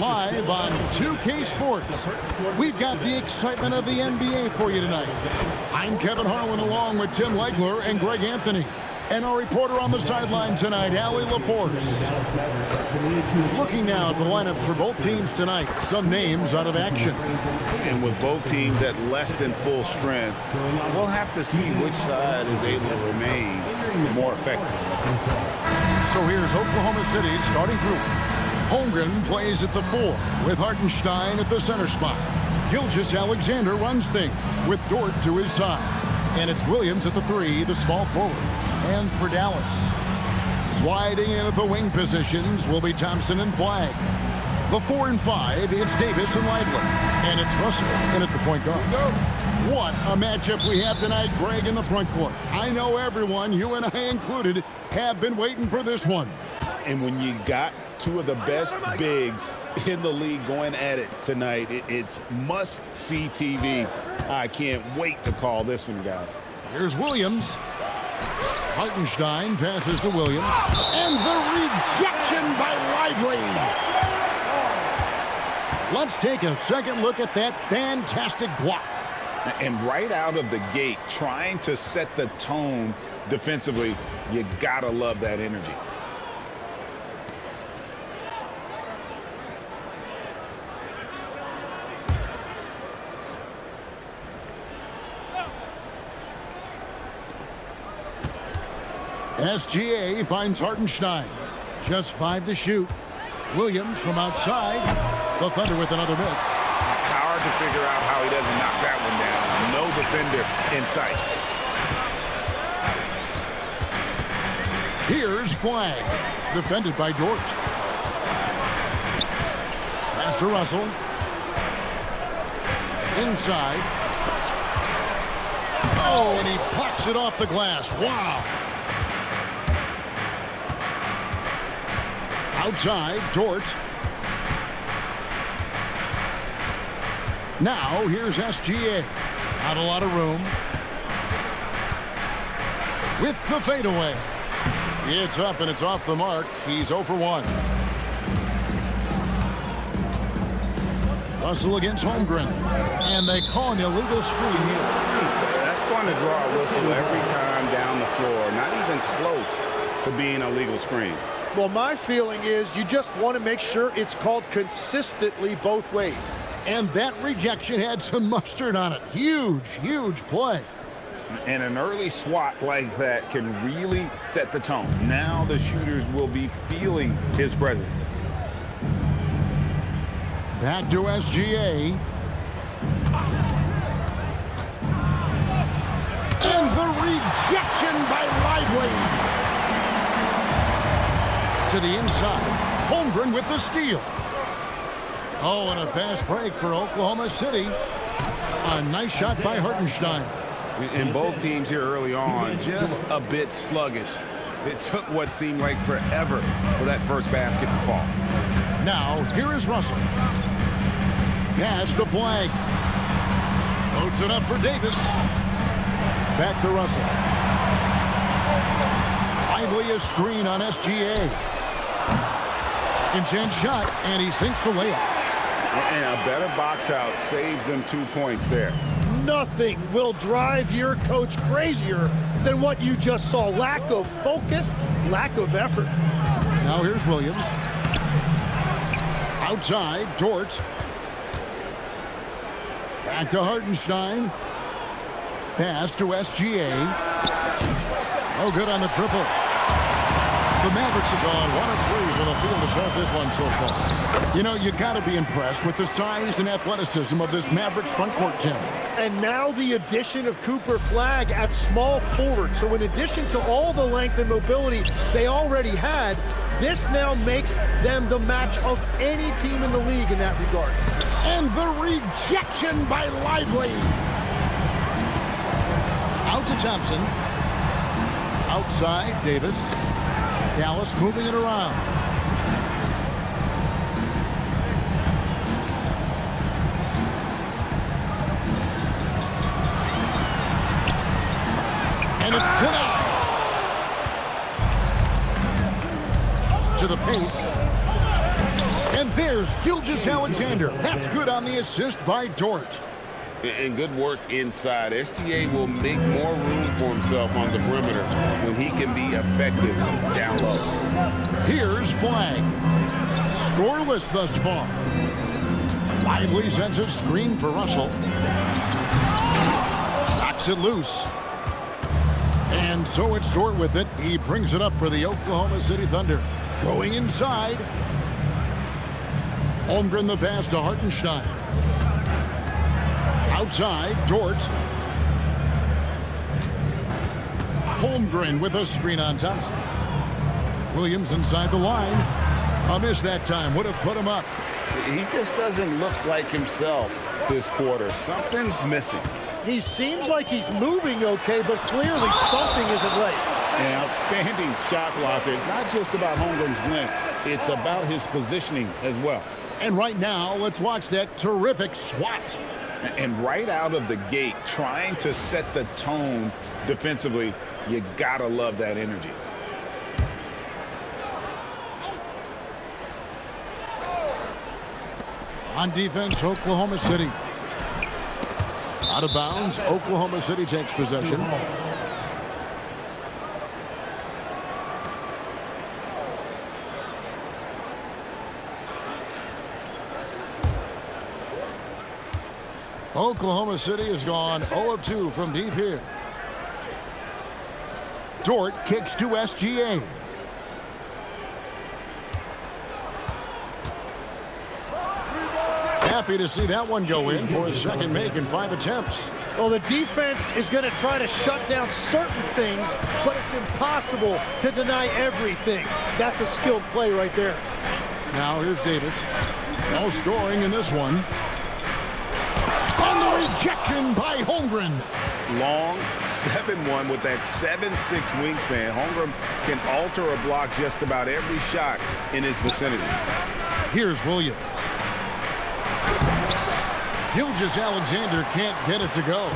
Live on 2K Sports, we've got the excitement of the NBA for you tonight. I'm Kevin Harlan along with Tim Legler and Greg Anthony. And our reporter on the sideline tonight, Allie LaForce. Looking now at the lineup for both teams tonight, some names out of action. And with both teams at less than full strength, we'll have to see which side is able to remain more effective. So here's Oklahoma City's starting group. Holmgren plays at the 4 with Hartenstein at the center spot. Gilgeous Alexander runs things with Dort to his side. And it's Williams at the 3, the small forward. And for Dallas, sliding in at the wing positions will be Thompson and Flagg. The 4 and 5, it's Davis and Lively. And it's Russell in at the point guard. What a matchup we have tonight, Greg, in the front court. I know everyone, you and I included, have been waiting for this one. And when you got two of the best bigs in the league going at it tonight, it's must-see TV. I can't wait to call this one, guys. Here's Williams. Hartenstein passes to Williams. And the rejection by Lively. Let's take a second look at that fantastic block. And right out of the gate, trying to set the tone defensively, you gotta love that energy. SGA finds Hartenstein. Just 5 to shoot. Williams from outside. The Thunder with another miss. Hard to figure out how he doesn't knock that one down. No defender in sight. Here's Flagg. Defended by Dort. Pass to Russell. Inside. Oh, and he pucks it off the glass. Wow. Outside, Dort. Now, here's SGA. Not a lot of room. With the fadeaway. It's up and it's off the mark. He's 0 for 1. Russell against Holmgren. And they call an illegal screen here. That's going to draw a whistle every time down the floor. Not even close to being a legal screen. Well, my feeling is you just want to make sure it's called consistently both ways. And that rejection had some mustard on it. Huge, huge play. And an early swat like that can really set the tone. Now the shooters will be feeling his presence. Back to SGA. And the rejection by Lively. To the inside. Holmgren with the steal. Oh, and a fast break for Oklahoma City. A nice shot by Hartenstein. And both teams here early on, just a bit sluggish. It took what seemed like forever for that first basket to fall. Now, here is Russell. Pass to Flagg. Loads it up for Davis. Back to Russell. Lively a screen on SGA. Second chance shot, and he sinks the layup. And a better box out saves them 2 points there. Nothing will drive your coach crazier than what you just saw. Lack of focus, lack of effort. Now here's Williams. Outside, Dort. Back to Hartenstein. Pass to SGA. Oh, good on the triple. The Mavericks have gone 1 of 3 for the field to start this one so far. You know, you got to be impressed with the size and athleticism of this Mavericks front court team. And now the addition of Cooper Flagg at small forward. So in addition to all the length and mobility they already had, this now makes them the match of any team in the league in that regard. And the rejection by Lively. Out to Thompson. Outside, Davis. Dallas moving it around. And it's denied. To the paint. And there There's Gilgeous Alexander. That's good on the assist by Dort. And good work inside. SGA will make more room for himself on the perimeter when he can be effective down low. Here's Flag. Scoreless thus far. Lively sends a screen for Russell. Knocks it loose. And so it's Dort with it. He brings it up for the Oklahoma City Thunder. Going inside. Holmgren the pass to Hartenstein. Outside, Dort. Holmgren with a screen on Thompson. Williams inside the line. A miss that time. Would have put him up. He just doesn't look like himself this quarter. Something's missing. He seems like he's moving okay, but clearly something isn't right. An outstanding shot blocker. It's not just about Holmgren's length. It's about his positioning as well. And right now, let's watch that terrific swat. And right out of the gate, trying to set the tone defensively, you gotta love that energy. On defense, Oklahoma City. Out of bounds, Oklahoma City takes possession. Oklahoma City has gone 0 of 2 from deep here. Dort kicks to SGA. Happy to see that one go in for a second make in 5 attempts. Well, the defense is going to try to shut down certain things, but it's impossible to deny everything. That's a skilled play right there. Now here's Davis. No scoring in this one. On the rejection by Holmgren. Long 7-1 with that 7'6" wingspan. Holmgren can alter a block just about every shot in his vicinity. Here's Williams. Gilgeous Alexander can't get it to go.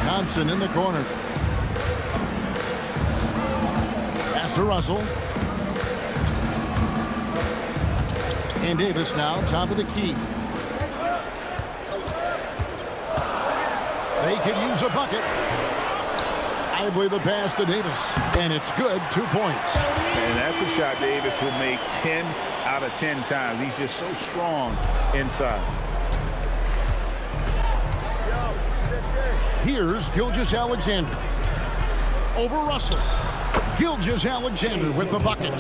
Thompson in the corner. Pass to Russell. And Davis now top of the key. They could use a bucket. Lively the pass to Davis. And it's good, 2 points. And that's a shot Davis will make 10 out of 10 times. He's just so strong inside. Here's Gilgeous Alexander. Over Russell. Gilgeous Alexander with the bucket.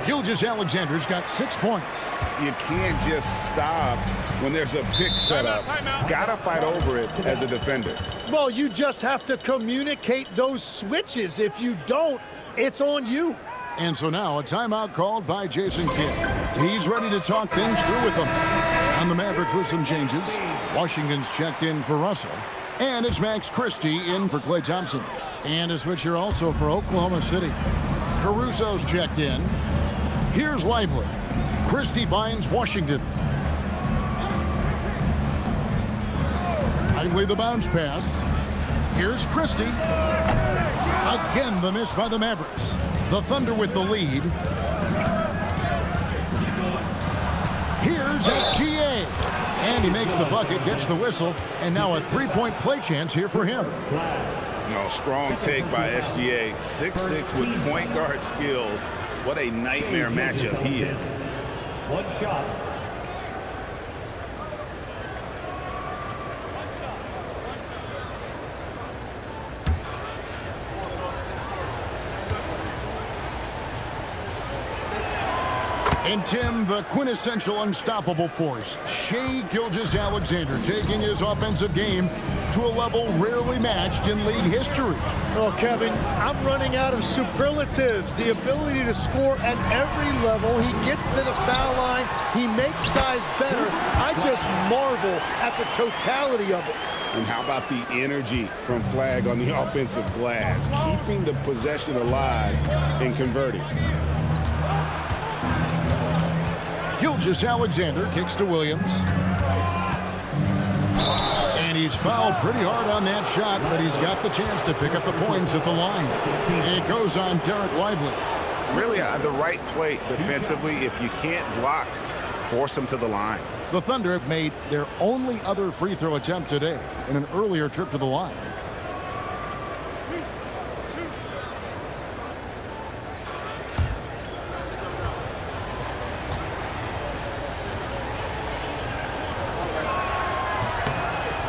Gilgeous Alexander's got 6 points. You can't just stop when there's a pick set up. Gotta fight over it as a defender. Well, you just have to communicate those switches. If you don't, it's on you. And so now a timeout called by Jason Kidd. He's ready to talk things through with them. On the Mavericks with some changes. Washington's checked in for Russell. And it's Max Christie in for Klay Thompson. And a switcher also for Oklahoma City. Caruso's checked in. Here's Lively. Christie finds Washington. Lively the bounce pass. Here's Christie. Again the miss by the Mavericks. The Thunder with the lead. Here's SGA. And he makes the bucket, gets the whistle, and now a three-point play chance here for him. No, strong take by SGA. 6'6" with point guard skills. What a nightmare matchup he is. One shot. And Tim, the quintessential unstoppable force, Shai Gilgeous Alexander, taking his offensive game to a level rarely matched in league history. Oh, Kevin, I'm running out of superlatives. The ability to score at every level. He gets to the foul line. He makes guys better. I just marvel at the totality of it. And how about the energy from Flag on the offensive glass, keeping the possession alive and converting. Gilgeous Alexander kicks to Williams. And he's fouled pretty hard on that shot, but he's got the chance to pick up the points at the line. It goes on Derek Lively. really the right play defensively. If you can't block, force them to the line. The Thunder have made their only other free throw attempt today in an earlier trip to the line.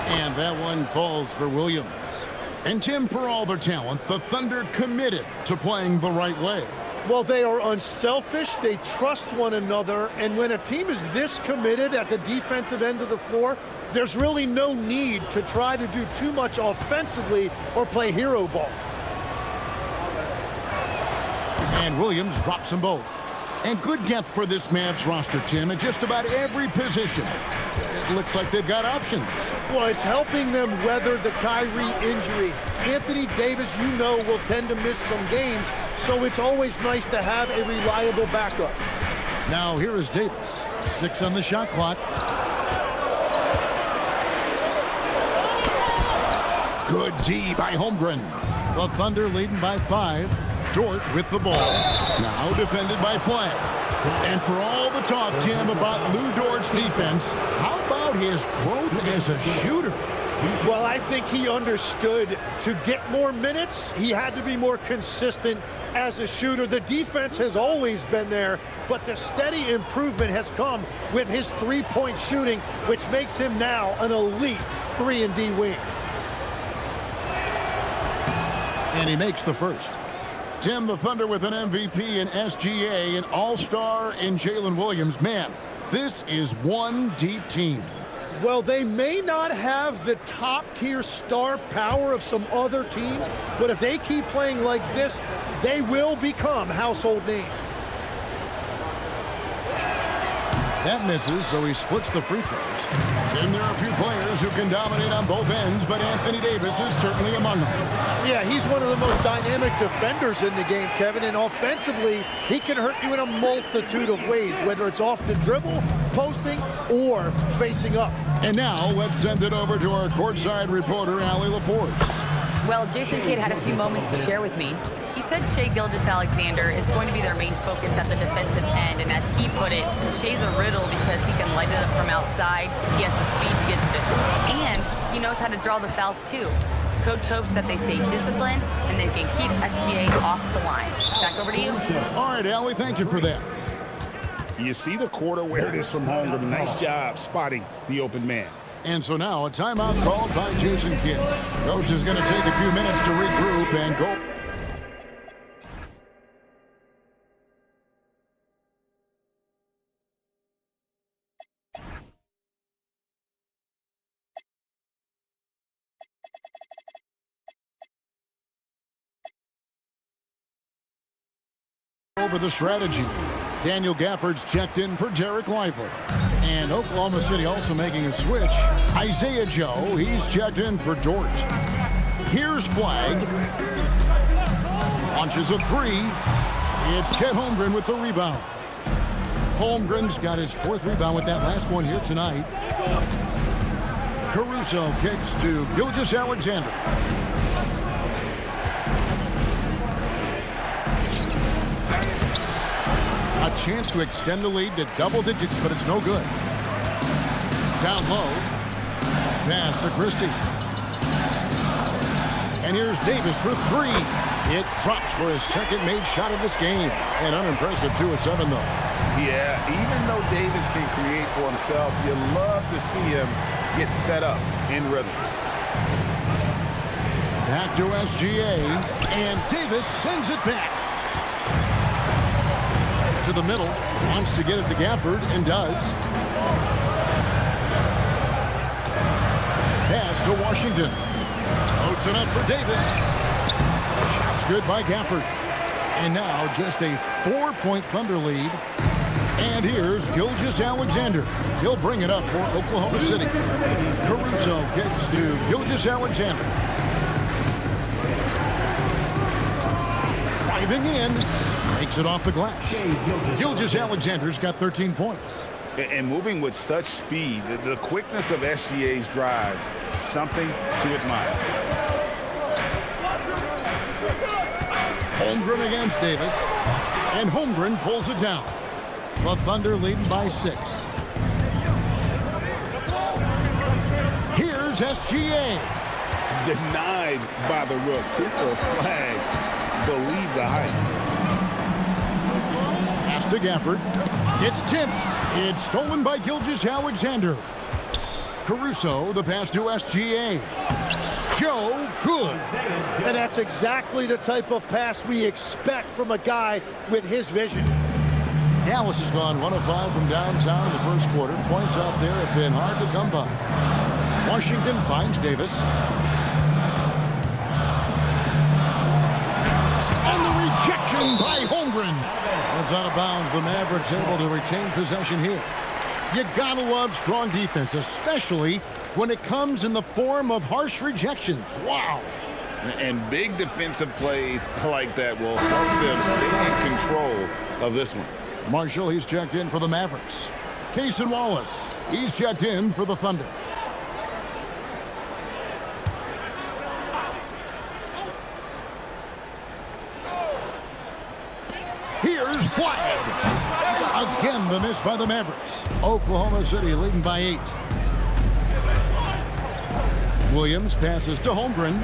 And that one falls for Williams. And Tim, for all their talent, the Thunder committed to playing the right way. Well, they are unselfish, they trust one another, and when a team is this committed at the defensive end of the floor, there's really no need to try to do too much offensively or play hero ball. And Williams drops them both. And good depth for this Mavs roster, Tim, at just about every position. It looks like they've got options. Well, it's helping them weather the Kyrie injury. Anthony Davis, you know, will tend to miss some games, so it's always nice to have a reliable backup. Now here is Davis. 6 on the shot clock. Good D by Holmgren. The Thunder leading by 5. Dort with the ball. Now defended by Flag. And for all the talk, Tim, about Lou Dort's defense, how about his growth as a shooter? Well, I think he understood to get more minutes, he had to be more consistent as a shooter. The defense has always been there, but the steady improvement has come with his three-point shooting, which makes him now an elite 3-and-D wing. And he makes the first. Tim, the Thunder with an MVP in SGA, an all-star in Jalen Williams. Man, this is one deep team. Well, they may not have the top-tier star power of some other teams, but if they keep playing like this, they will become household names. That misses, so he splits the free throws. And there are a few players who can dominate on both ends, but Anthony Davis is certainly among them. Yeah, he's one of the most dynamic defenders in the game, Kevin, and offensively, he can hurt you in a multitude of ways, whether it's off the dribble, posting, or facing up. And now, let's send it over to our courtside reporter, Allie LaForce. Well, Jason Kidd had a few moments to share with me. He said Shai Gilgeous Alexander is going to be their main focus at the defensive end, and as he put it, Shai's a riddle because he can light it up from outside, he has the speed to get to the hoop, and he knows how to draw the fouls too. Coach hopes that they stay disciplined and they can keep SGA off the line. Back over to you. All right, Allie, thank you for that. You see the quarter where it is from Holmgren. Nice job spotting the open man. And so now a timeout called by Jason Kidd. Coach is going to take a few minutes to regroup and go. Over the strategy. Daniel Gafford's checked in for Derek Lively. And Oklahoma City also making a switch. Isaiah Joe, he's checked in for Dort. Here's Flag. Launches a three. It's Chet Holmgren with the rebound. Holmgren's got his 4th rebound with that last one here tonight. Caruso kicks to Gilgeous Alexander. A chance to extend the lead to double digits, but it's no good. Down low. Pass to Christie. And here's Davis for 3. It drops for his second made shot of this game. An unimpressive 2 of 7, though. Yeah, even though Davis can create for himself, you love to see him get set up in rhythm. Back to SGA. And Davis sends it back. To the middle, wants to get it to Gafford, and does. Pass to Washington. Floats it up for Davis. Shot's good by Gafford. And now just a 4-point Thunder lead. And here's Gilgeous Alexander. He'll bring it up for Oklahoma City. Caruso kicks to Gilgeous Alexander. Driving in. Makes it off the glass. Gilgeous Alexander's got 13 points. And moving with such speed, the quickness of SGA's drives, something to admire. Holmgren against Davis. And Holmgren pulls it down. The Thunder leading by 6. Here's SGA. Denied by the rook. Cooper flag. Believe the hype. Pass to Gafford. It's tipped. It's stolen by Gilgeous Alexander. Caruso, the pass to SGA. Joe, good. And that's exactly the type of pass we expect from a guy with his vision. Dallas has gone 1 of 5 from downtown in the first quarter. Points out there have been hard to come by. Washington finds Davis. And the rejection by Holmgren. That's out of bounds. The Mavericks able to retain possession here. You gotta love strong defense, especially when it comes in the form of harsh rejections. Wow. And big defensive plays like that will help them stay in control of this one. Marshall, he's checked in for the Mavericks. Cason Wallace, he's checked in for the Thunder. Here's Flag. Again, the miss by the Mavericks. Oklahoma City leading by 8. Williams passes to Holmgren.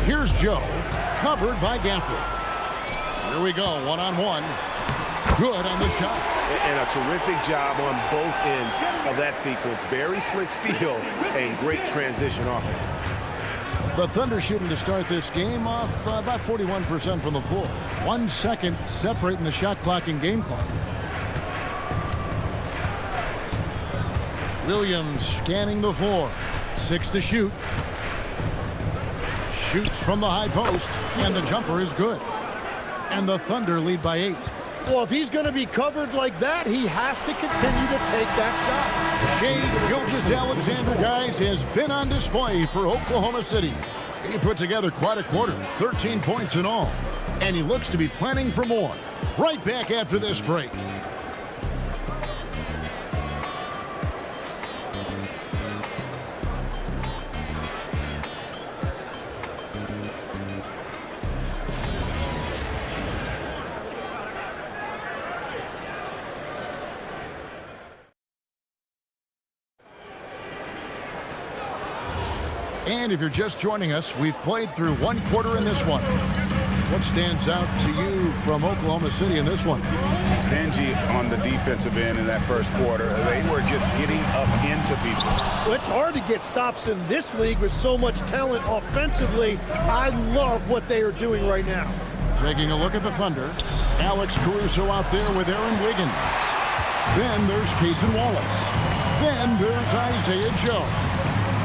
Here's Joe, covered by Gafford. Here we go, one-on-one. Good on the shot. And a terrific job on both ends of that sequence. Very slick steal and great transition offense. The Thunder shooting to start this game off about 41% from the floor. 1 second separating the shot clock and game clock. Williams scanning the floor. 6 to shoot. Shoots from the high post, and the jumper is good. And the Thunder lead by 8. Well, if he's going to be covered like that, he has to continue to take that shot. Shai Gilgeous Alexander, guys, has been on display for Oklahoma City. He put together quite a quarter, 13 points in all. And he looks to be planning for more. Right back after this break. And if you're just joining us, we've played through 1 quarter in this one. What stands out to you from Oklahoma City in this one? Stingy on the defensive end in that first quarter. They were just getting up into people. Well, it's hard to get stops in this league with so much talent offensively. I love what they are doing right now. Taking a look at the Thunder. Alex Caruso out there with Aaron Wiggins. Then there's Cason Wallace. Then there's Isaiah Joe.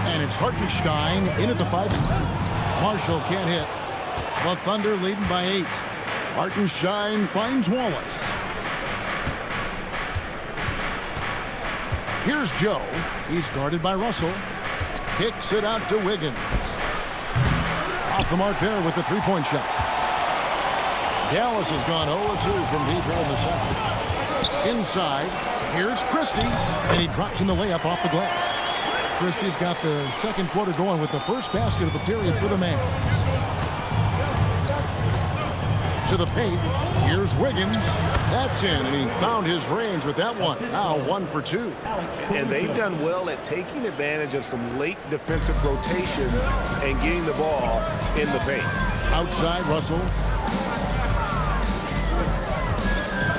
And it's Hartenstein in at the 5 spot. Marshall can't hit. The Thunder leading by 8. Hartenstein finds Wallace. Here's Joe. He's guarded by Russell. Kicks it out to Wiggins. Off the mark there with the 3-point shot. Dallas has gone 0-2 from deep here in the second. Inside, here's Christie, and he drops in the layup off the glass. Christie's got the second quarter going with the first basket of the period for the Mavs. To the paint, here's Wiggins. That's in, and he found his range with that one. Now 1 for 2. And they've done well at taking advantage of some late defensive rotations and getting the ball in the paint. Outside, Russell.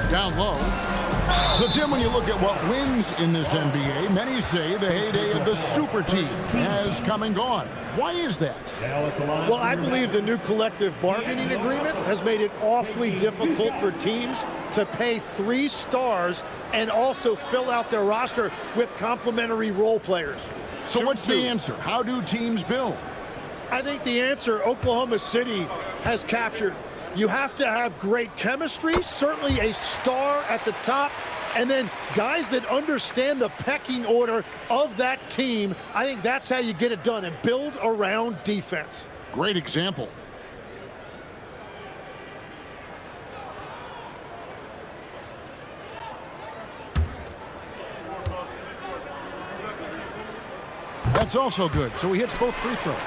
Down low. So, Tim, when you look at what wins in this NBA, many say the heyday of the super team has come and gone. Why is that? Well, I believe the new collective bargaining agreement has made it awfully difficult for teams to pay 3 stars and also fill out their roster with complementary role players. So what's the answer? How do teams build? I think the answer Oklahoma City has captured. You have to have great chemistry, certainly a star at the top, and then guys that understand the pecking order of that team. I think that's how you get it done and build around defense. Great example. That's also good. So he hits both free throws.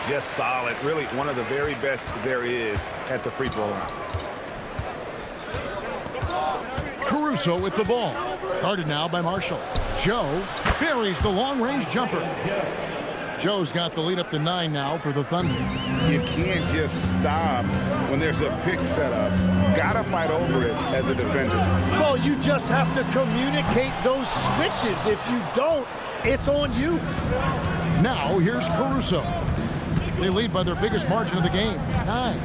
just solid. Really one of the very best there is at the free throw line. Caruso with the ball. Guarded now by Marshall. Joe buries the long-range jumper. Joe's got the lead up to 9 now for the Thunder. You can't just stop when there's a pick set up. Gotta fight over it as a defender. Well, you just have to communicate those switches. If you don't, it's on you. Now here's Caruso. They lead by their biggest margin of the game, 9.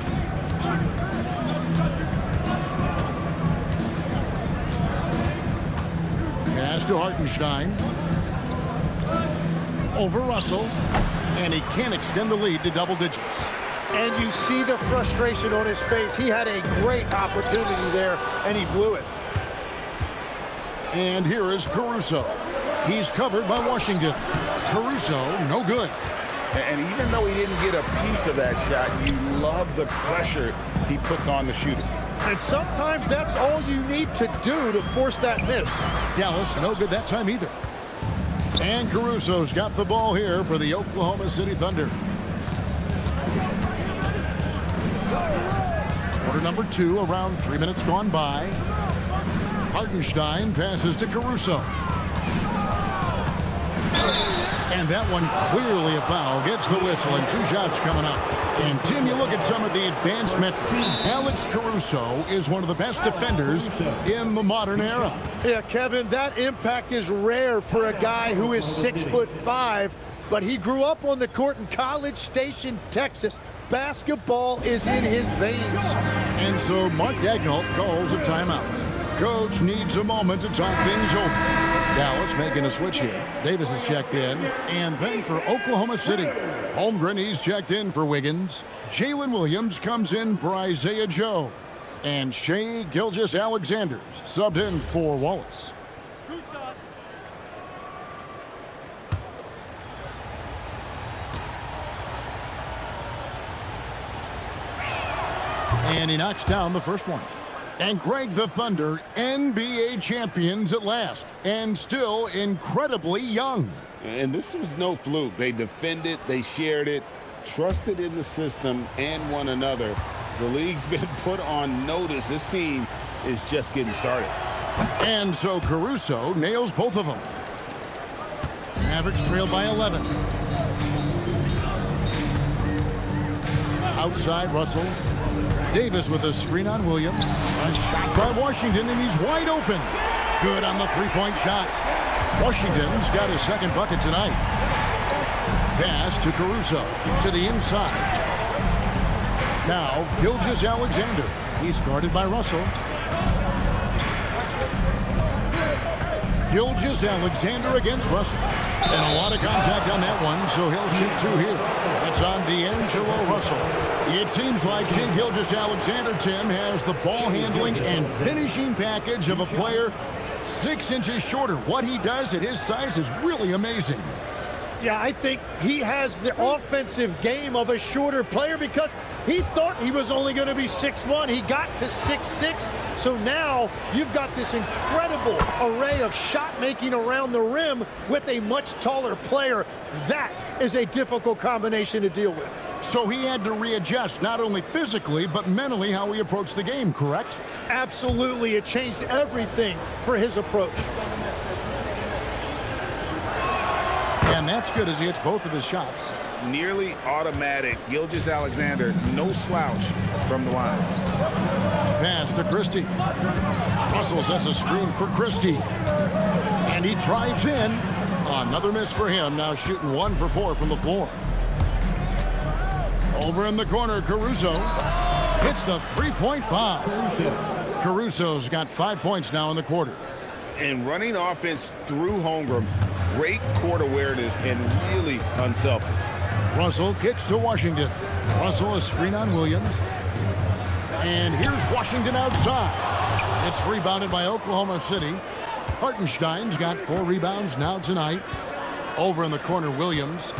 Pass to Hartenstein. Over Russell. And he can't extend the lead to double digits. And you see the frustration on his face. He had a great opportunity there, and he blew it. And here is Caruso. He's covered by Washington. Caruso, no good. And even though he didn't get a piece of that shot, you love the pressure he puts on the shooter. And sometimes that's all you need to do to force that miss. Dallas, no good that time either. And Caruso's got the ball here for the Oklahoma City Thunder. Quarter number 2, around 3 minutes gone by. Hartenstein passes to Caruso. And that one clearly a foul. Gets the whistle and 2 shots coming up. And Tim, you look at some of the advanced metrics. Alex Caruso is one of the best defenders in the modern era. Yeah, Kevin, that impact is rare for a guy who is 6'5", but he grew up on the court in College Station, Texas. Basketball is in his veins. And so Mark Daigneault calls a timeout. Coach needs a moment to talk things over. Dallas making a switch here. Davis is checked in. And then for Oklahoma City, Holmgren, he's checked in for Wiggins. Jalen Williams comes in for Isaiah Joe. And Shai Gilgeous Alexander subbed in for Wallace. And he knocks down the first one. And Greg, the Thunder, NBA champions at last, and still incredibly young. And this was no fluke. They defended, they shared it, trusted in the system and one another. The league's been put on notice. This team is just getting started. And so Caruso nails both of them. Mavericks trail by 11. Outside, Russell. Davis with a screen on Williams. A shot by Washington, and he's wide open. Good on the three-point shot. Washington's got his second bucket tonight. Pass to Caruso to the inside. Now, Gilgeous Alexander. He's guarded by Russell. Gilgeous Alexander against Russell. And a lot of contact on that one, so he'll shoot 2 here. That's on D'Angelo Russell. It seems like Shai Gilgeous Alexander, Tim, has the ball handling and finishing package of a player 6 inches shorter. What he does at his size is really amazing. Yeah, I think he has the offensive game of a shorter player because he thought he was only going to be 6'1". He got to 6'6". So now you've got this incredible array of shot making around the rim with a much taller player. That is a difficult combination to deal with. So he had to readjust not only physically but mentally how he approached the game, correct? Absolutely. It changed everything for his approach. And that's good as he hits both of his shots. Nearly automatic. Gilgeous Alexander, no slouch from the line. Pass to Christie. Russell sets a screen for Christie. And he drives in. Another miss for him. Now shooting 1 for 4 from the floor. Over in the corner, Caruso hits the three-point bomb. Caruso's got 5 points now in the quarter. And running offense through Holmgren, great court awareness and really unselfish. Russell kicks to Washington. Russell a screen on Williams. And here's Washington outside. It's rebounded by Oklahoma City. Hartenstein's got 4 rebounds now tonight. Over in the corner, Williams.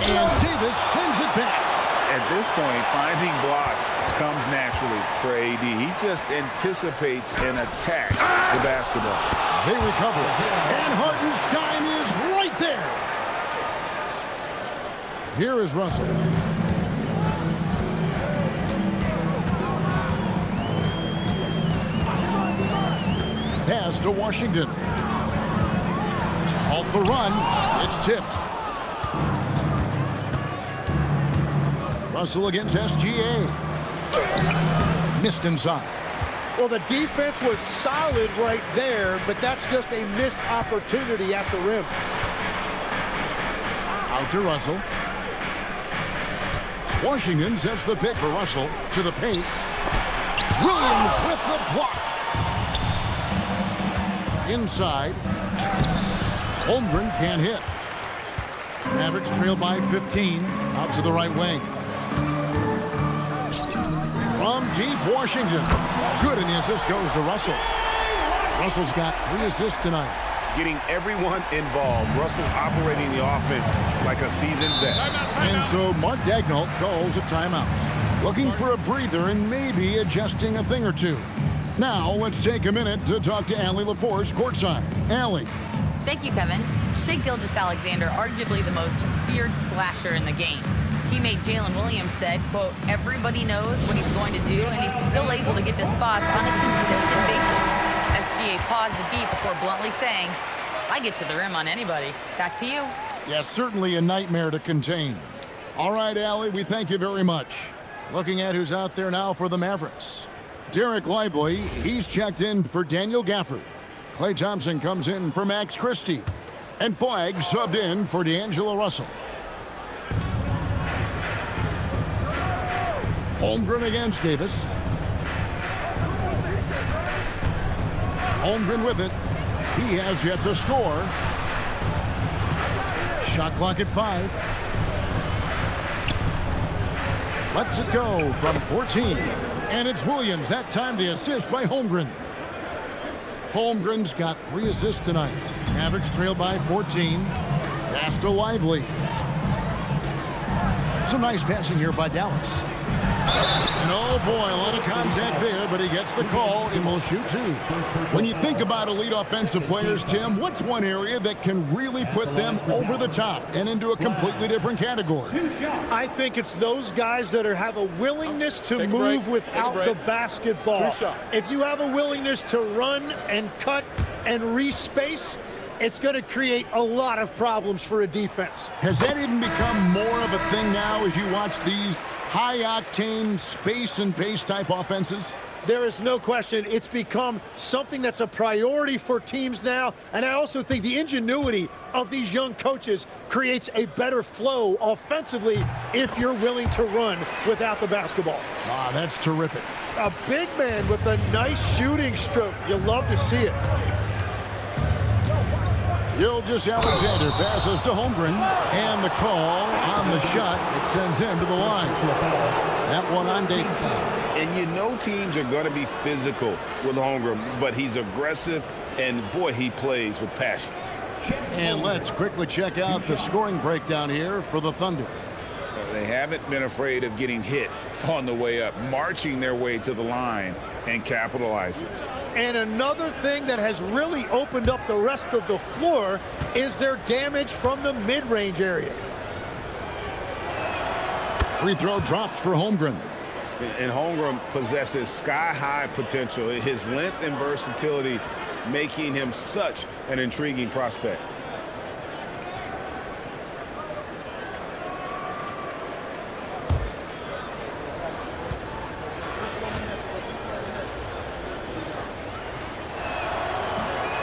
And Davis sends it back. At this point, finding blocks comes naturally for AD. He just anticipates an attack the basketball. They recover. And Hartenstein is right there. Here is Russell. Pass to Washington. To halt the run, it's tipped. Russell against SGA. Missed inside. Well, the defense was solid right there, but that's just a missed opportunity at the rim. Out to Russell. Washington sets the pick for Russell to the paint. Williams with the block. Inside. Holmgren can't hit. Mavericks trail by 15. Out to the right wing. From deep, Washington. Good, and the assist goes to Russell. Russell's got 3 assists tonight. Getting everyone involved. Russell operating the offense like a seasoned vet. And so Mark Daigneault calls a timeout. Looking for a breather and maybe adjusting a thing or two. Now let's take a minute to talk to Allie LaForce courtside. Allie. Thank you, Kevin. Shai Gilgeous Alexander, arguably the most feared slasher in the game. Teammate Jalen Williams said, quote, everybody knows what he's going to do, and he's still able to get to spots on a consistent basis. SGA paused a beat before bluntly saying, I get to the rim on anybody. Back to you. Yes, certainly a nightmare to contain. All right, Allie, we thank you very much. Looking at who's out there now for the Mavericks. Derek Lively, he's checked in for Daniel Gafford. Klay Thompson comes in for Max Christie. And Flagg subbed in for D'Angelo Russell. Holmgren against Davis. Holmgren with it. He has yet to score. Shot clock at 5. Lets it go from 14. And it's Williams. That time the assist by Holmgren. Holmgren's got 3 assists tonight. Mavericks trail by 14. Pass to Lively. Some nice passing here by Dallas. And oh boy, a lot of contact there, but he gets the call and will shoot 2. When you think about elite offensive players, Tim, what's one area that can really put them over the top and into a completely different category? I think it's those guys that have a willingness to move without the basketball. If you have a willingness to run and cut and respace, it's going to create a lot of problems for a defense. Has that even become more of a thing now as you watch these high-octane space and pace type offenses? There is no question it's become something that's a priority for teams now, and I also think the ingenuity of these young coaches creates a better flow offensively if you're willing to run without the basketball. Ah, that's terrific. A big man with a nice shooting stroke. You love to see it. Gilgeous Alexander passes to Holmgren, and the call on the shot, it sends him to the line. That one on Davis. And you know teams are going to be physical with Holmgren, but he's aggressive, and boy, he plays with passion. And let's quickly check out the scoring breakdown here for the Thunder. They haven't been afraid of getting hit on the way up, marching their way to the line and capitalizing. And another thing that has really opened up the rest of the floor is their damage from the mid-range area. Free throw drops for Holmgren. And Holmgren possesses sky-high potential. His length and versatility making him such an intriguing prospect.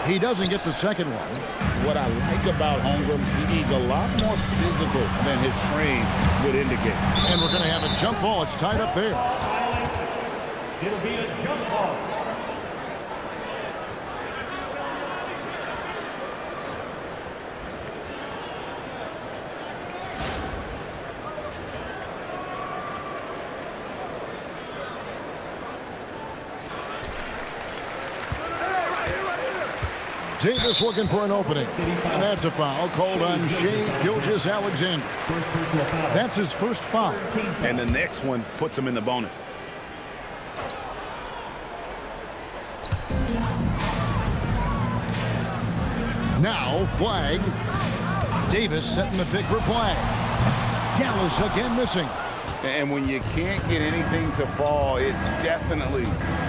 He doesn't get the second one. What I like about Holmgren, he's a lot more physical than his frame would indicate. And we're going to have a jump ball. It's tied up there. It'll be a jump ball. Davis looking for an opening. And that's a foul called on Shai Gilgeous Alexander. That's his first foul. And the next one puts him in the bonus. Now Flagg. Davis setting the pick for Flagg. Dallas again missing. And when you can't get anything to fall, it definitely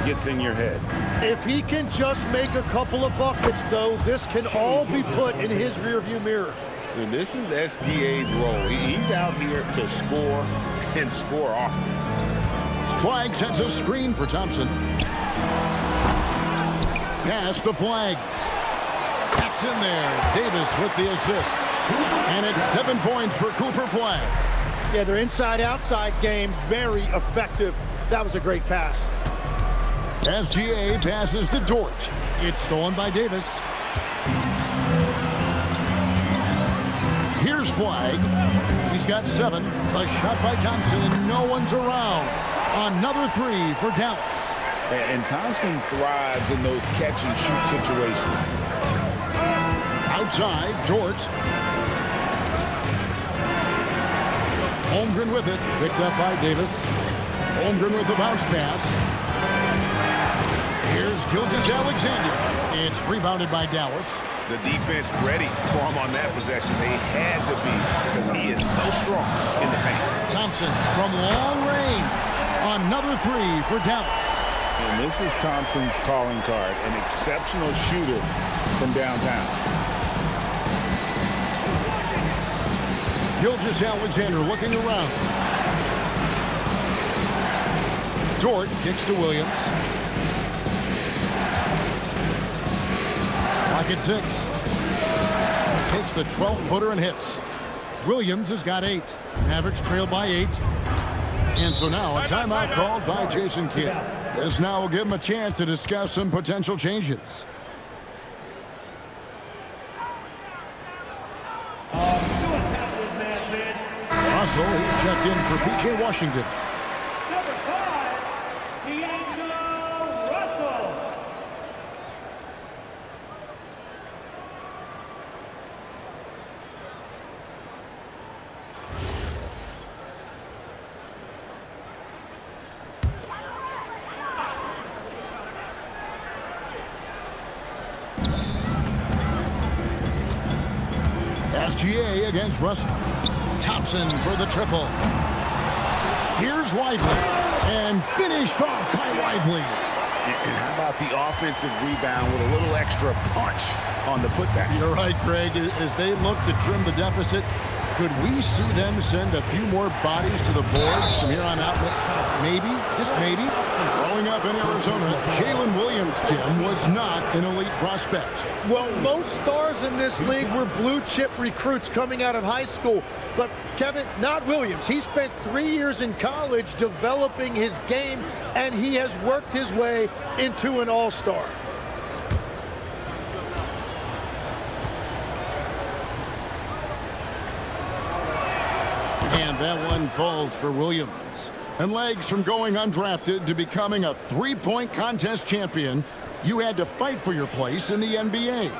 gets in your head. If he can just make a couple of buckets, though, this can all be put in his rearview mirror. And this is SGA's role. He's out here to score and score often. Flag sets a screen for Thompson. Pass to Flag. That's in there. Davis with the assist. And it's 7 points for Cooper Flag. Yeah, their inside-outside game, very effective. That was a great pass. SGA passes to Dort. It's stolen by Davis. Here's Flag. He's got 7. A shot by Thompson, and no one's around. Another 3 for Dallas. And Thompson thrives in those catch-and-shoot situations. Outside, Dort. Holmgren with it, picked up by Davis. Holmgren with the bounce pass. Here's Gilgeous Alexander. It's rebounded by Dallas. The defense ready for him on that possession. They had to be because he is so strong in the paint. Thompson from long range. Another 3 for Dallas. And this is Thompson's calling card, an exceptional shooter from downtown. Gilgeous Alexander looking around. Dort kicks to Williams. Pocket 6. Takes the 12-footer and hits. Williams has got 8. Mavericks trail by 8. And so now a timeout called by Jason Kidd. This now will give him a chance to discuss some potential changes. Russell, he's checked in for P.J. Washington. Number 5, D'Angelo Russell. SGA against Russell. Thompson for the triple. Here's Lively. And finished off by Lively. And how about the offensive rebound with a little extra punch on the putback? You're right, Greg. As they look to trim the deficit, could we see them send a few more bodies to the boards from here on out? Maybe, just maybe. Growing up in Arizona, Jalen Williams, Jim, was not an elite prospect. Well, most stars in this league were blue-chip recruits coming out of high school. But, Kevin, not Williams. He spent 3 years in college developing his game, and he has worked his way into an all-star. And that one falls for Williams. And legs from going undrafted to becoming a three-point contest champion, you had to fight for your place in the NBA.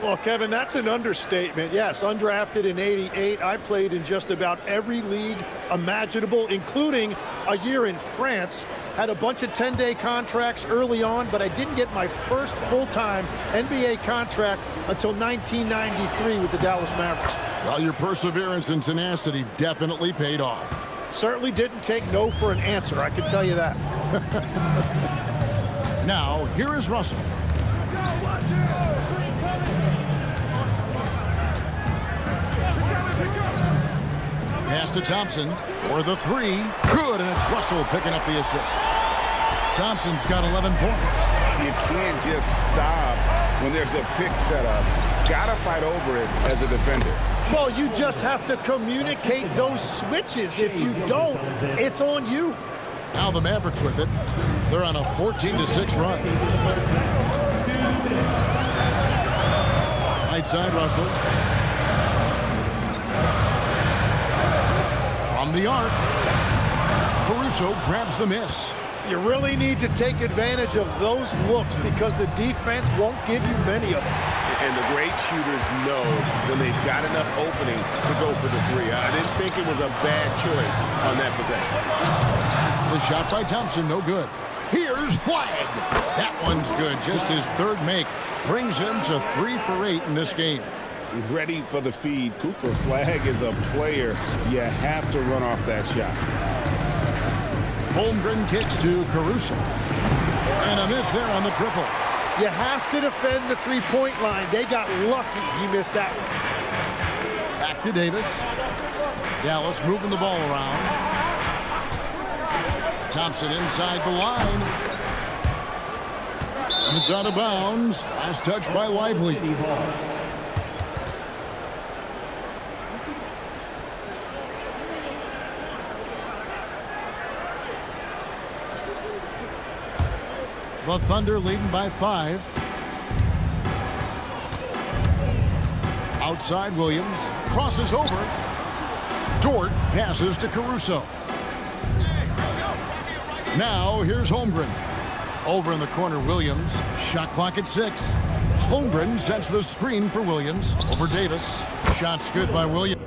Well, Kevin, that's an understatement. Yes, undrafted in '88. I played in just about every league imaginable, including a year in France. Had a bunch of 10-day contracts early on, but I didn't get my first full-time NBA contract until 1993 with the Dallas Mavericks. Well, your perseverance and tenacity definitely paid off. Certainly didn't take no for an answer, I can tell you that. Now, here is Russell. Pass to Thompson for the 3. Good, and it's Russell picking up the assist. Thompson's got 11 points. You can't just stop when there's a pick set up. Gotta fight over it as a defender. Well, you just have to communicate those switches. If you don't, it's on you. Now the Mavericks with it. They're on a 14-6 run. Right side, Russell. From the arc. Caruso grabs the miss. You really need to take advantage of those looks because the defense won't give you many of them. And the great shooters know when they've got enough opening to go for the 3. I didn't think it was a bad choice on that possession. The shot by Thompson, no good. Here's Flag. That one's good. Just his third make brings him to 3 for 8 in this game. ready for the feed. Cooper Flagg is a player. You have to run off that shot. Holmgren kicks to Caruso. And a miss there on the triple. You have to defend the three-point line. They got lucky he missed that one. Back to Davis. Dallas moving the ball around. Thompson inside the line. And it's out of bounds. Last touch by Lively. The Thunder leading by 5. Outside Williams. Crosses over. Dort passes to Caruso. Now here's Holmgren. Over in the corner, Williams. Shot clock at 6. Holmgren sets the screen for Williams. Over Davis. Shot's good by Williams.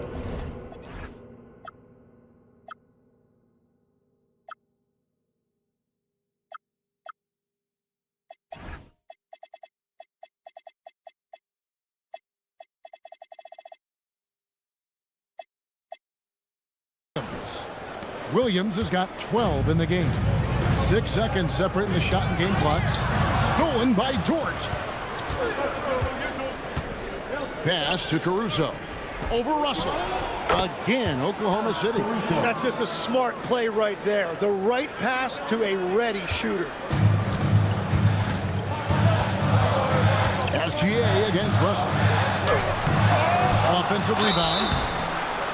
Williams has got 12 in the game. 6 seconds separating the shot and game clocks. Stolen by Dort. Pass to Caruso. Over Russell. Again, Oklahoma City. That's just a smart play right there. The right pass to a ready shooter. SGA against Russell. Offensive rebound.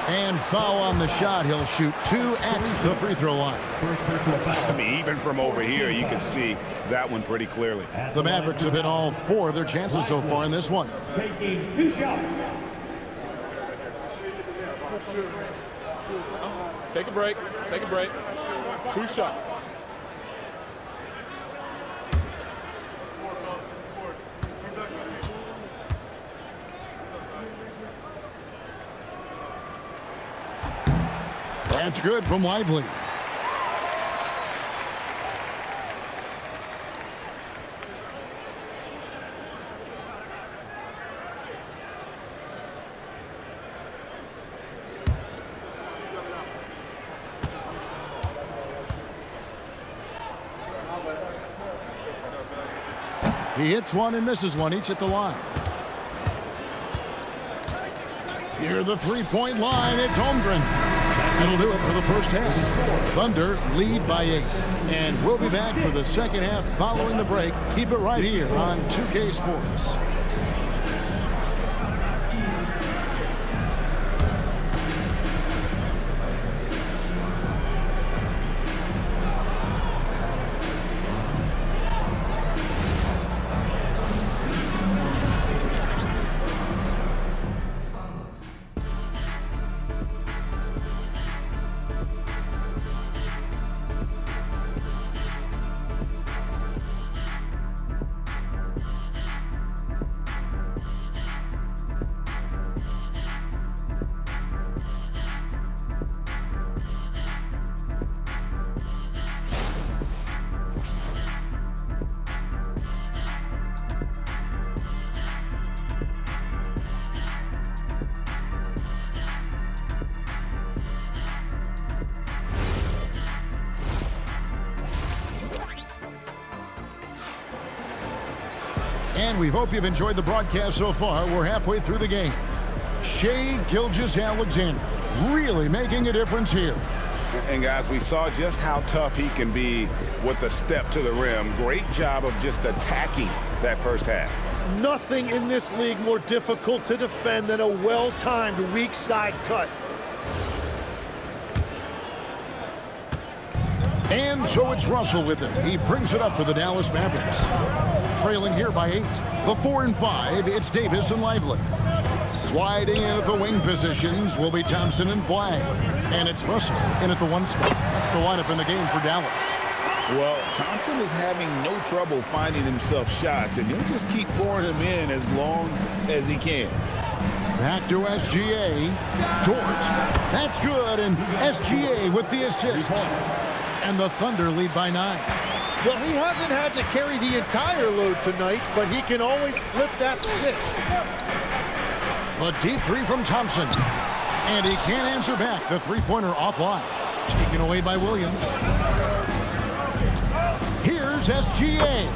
And foul on the shot. He'll shoot 2 at the free throw line. I mean, even from over here, you can see that one pretty clearly. The Mavericks have hit all 4 of their chances so far in this one. Taking 2 shots. Take a break. Take a break. 2 shots. That's good from Lively. He hits one and misses one, each at the line. Near the three-point line, it's Holmgren. That'll do it for the first half. Thunder lead by 8. And we'll be back for the second half following the break. Keep it right here on 2K Sports. And we hope you've enjoyed the broadcast so far. We're halfway through the game. Shai Gilgeous Alexander really making a difference here. And guys, we saw just how tough he can be with a step to the rim. Great job of just attacking that first half. Nothing in this league more difficult to defend than a well-timed weak side cut. And so it's Russell with him. He brings it up for the Dallas Mavericks. Trailing here by 8. The 4 and 5, it's Davis and Lively. Sliding in at the wing positions will be Thompson and Flagg. And it's Russell in at the 1 spot. That's the lineup in the game for Dallas. Well, Thompson is having no trouble finding himself shots, and he'll just keep pouring them in as long as he can. Back to SGA. Dort. That's good, and SGA with the assist. And the Thunder lead by 9. Well, he hasn't had to carry the entire load tonight, but he can always flip that switch. A deep three from Thompson. And he can't answer back. The three-pointer offline. Taken away by Williams. Here's SGA.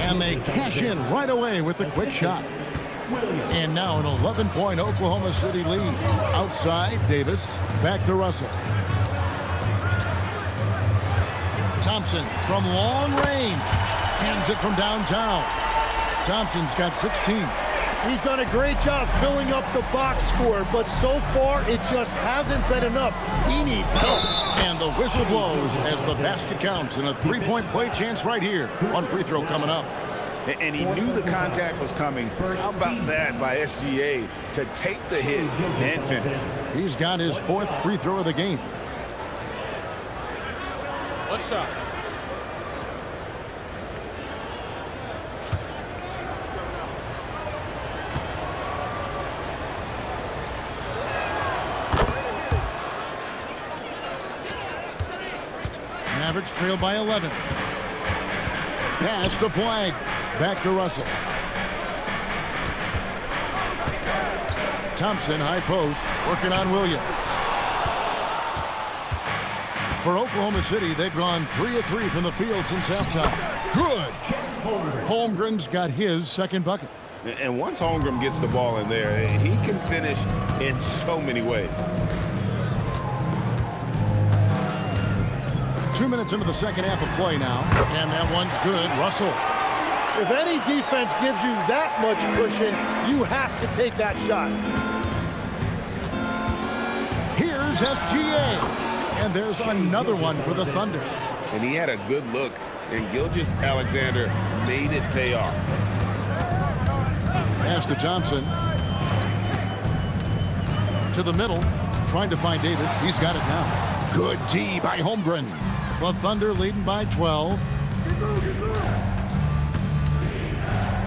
And they cash in right away with the quick shot. And now an 11-point Oklahoma City lead. Outside, Davis. Back to Russell. Thompson from long range. Hands it from downtown. Thompson's got 16. He's done a great job filling up the box score, but so far it just hasn't been enough. He needs help. And the whistle blows as the basket counts, and a three-point play chance right here. One free throw coming up. And he knew the contact was coming. How about that by SGA to take the hit and finish? He's got his 4th free throw of the game. What's up? Mavericks trail by 11. Pass to Flag. Back to Russell. Thompson, high post, working on Williams. For Oklahoma City, they've gone 3 of 3 from the field since halftime. Good. Holmgren's got his second bucket. And once Holmgren gets the ball in there, he can finish in so many ways. 2 minutes into the second half of play now. And that one's good. Russell. If any defense gives you that much cushion, you have to take that shot. Here's SGA. And there's another one for the Thunder. And he had a good look, and Gilgeous Alexander made it pay off. Pass to Thompson. To the middle. Trying to find Davis. He's got it now. Good D by Holmgren. The Thunder leading by 12.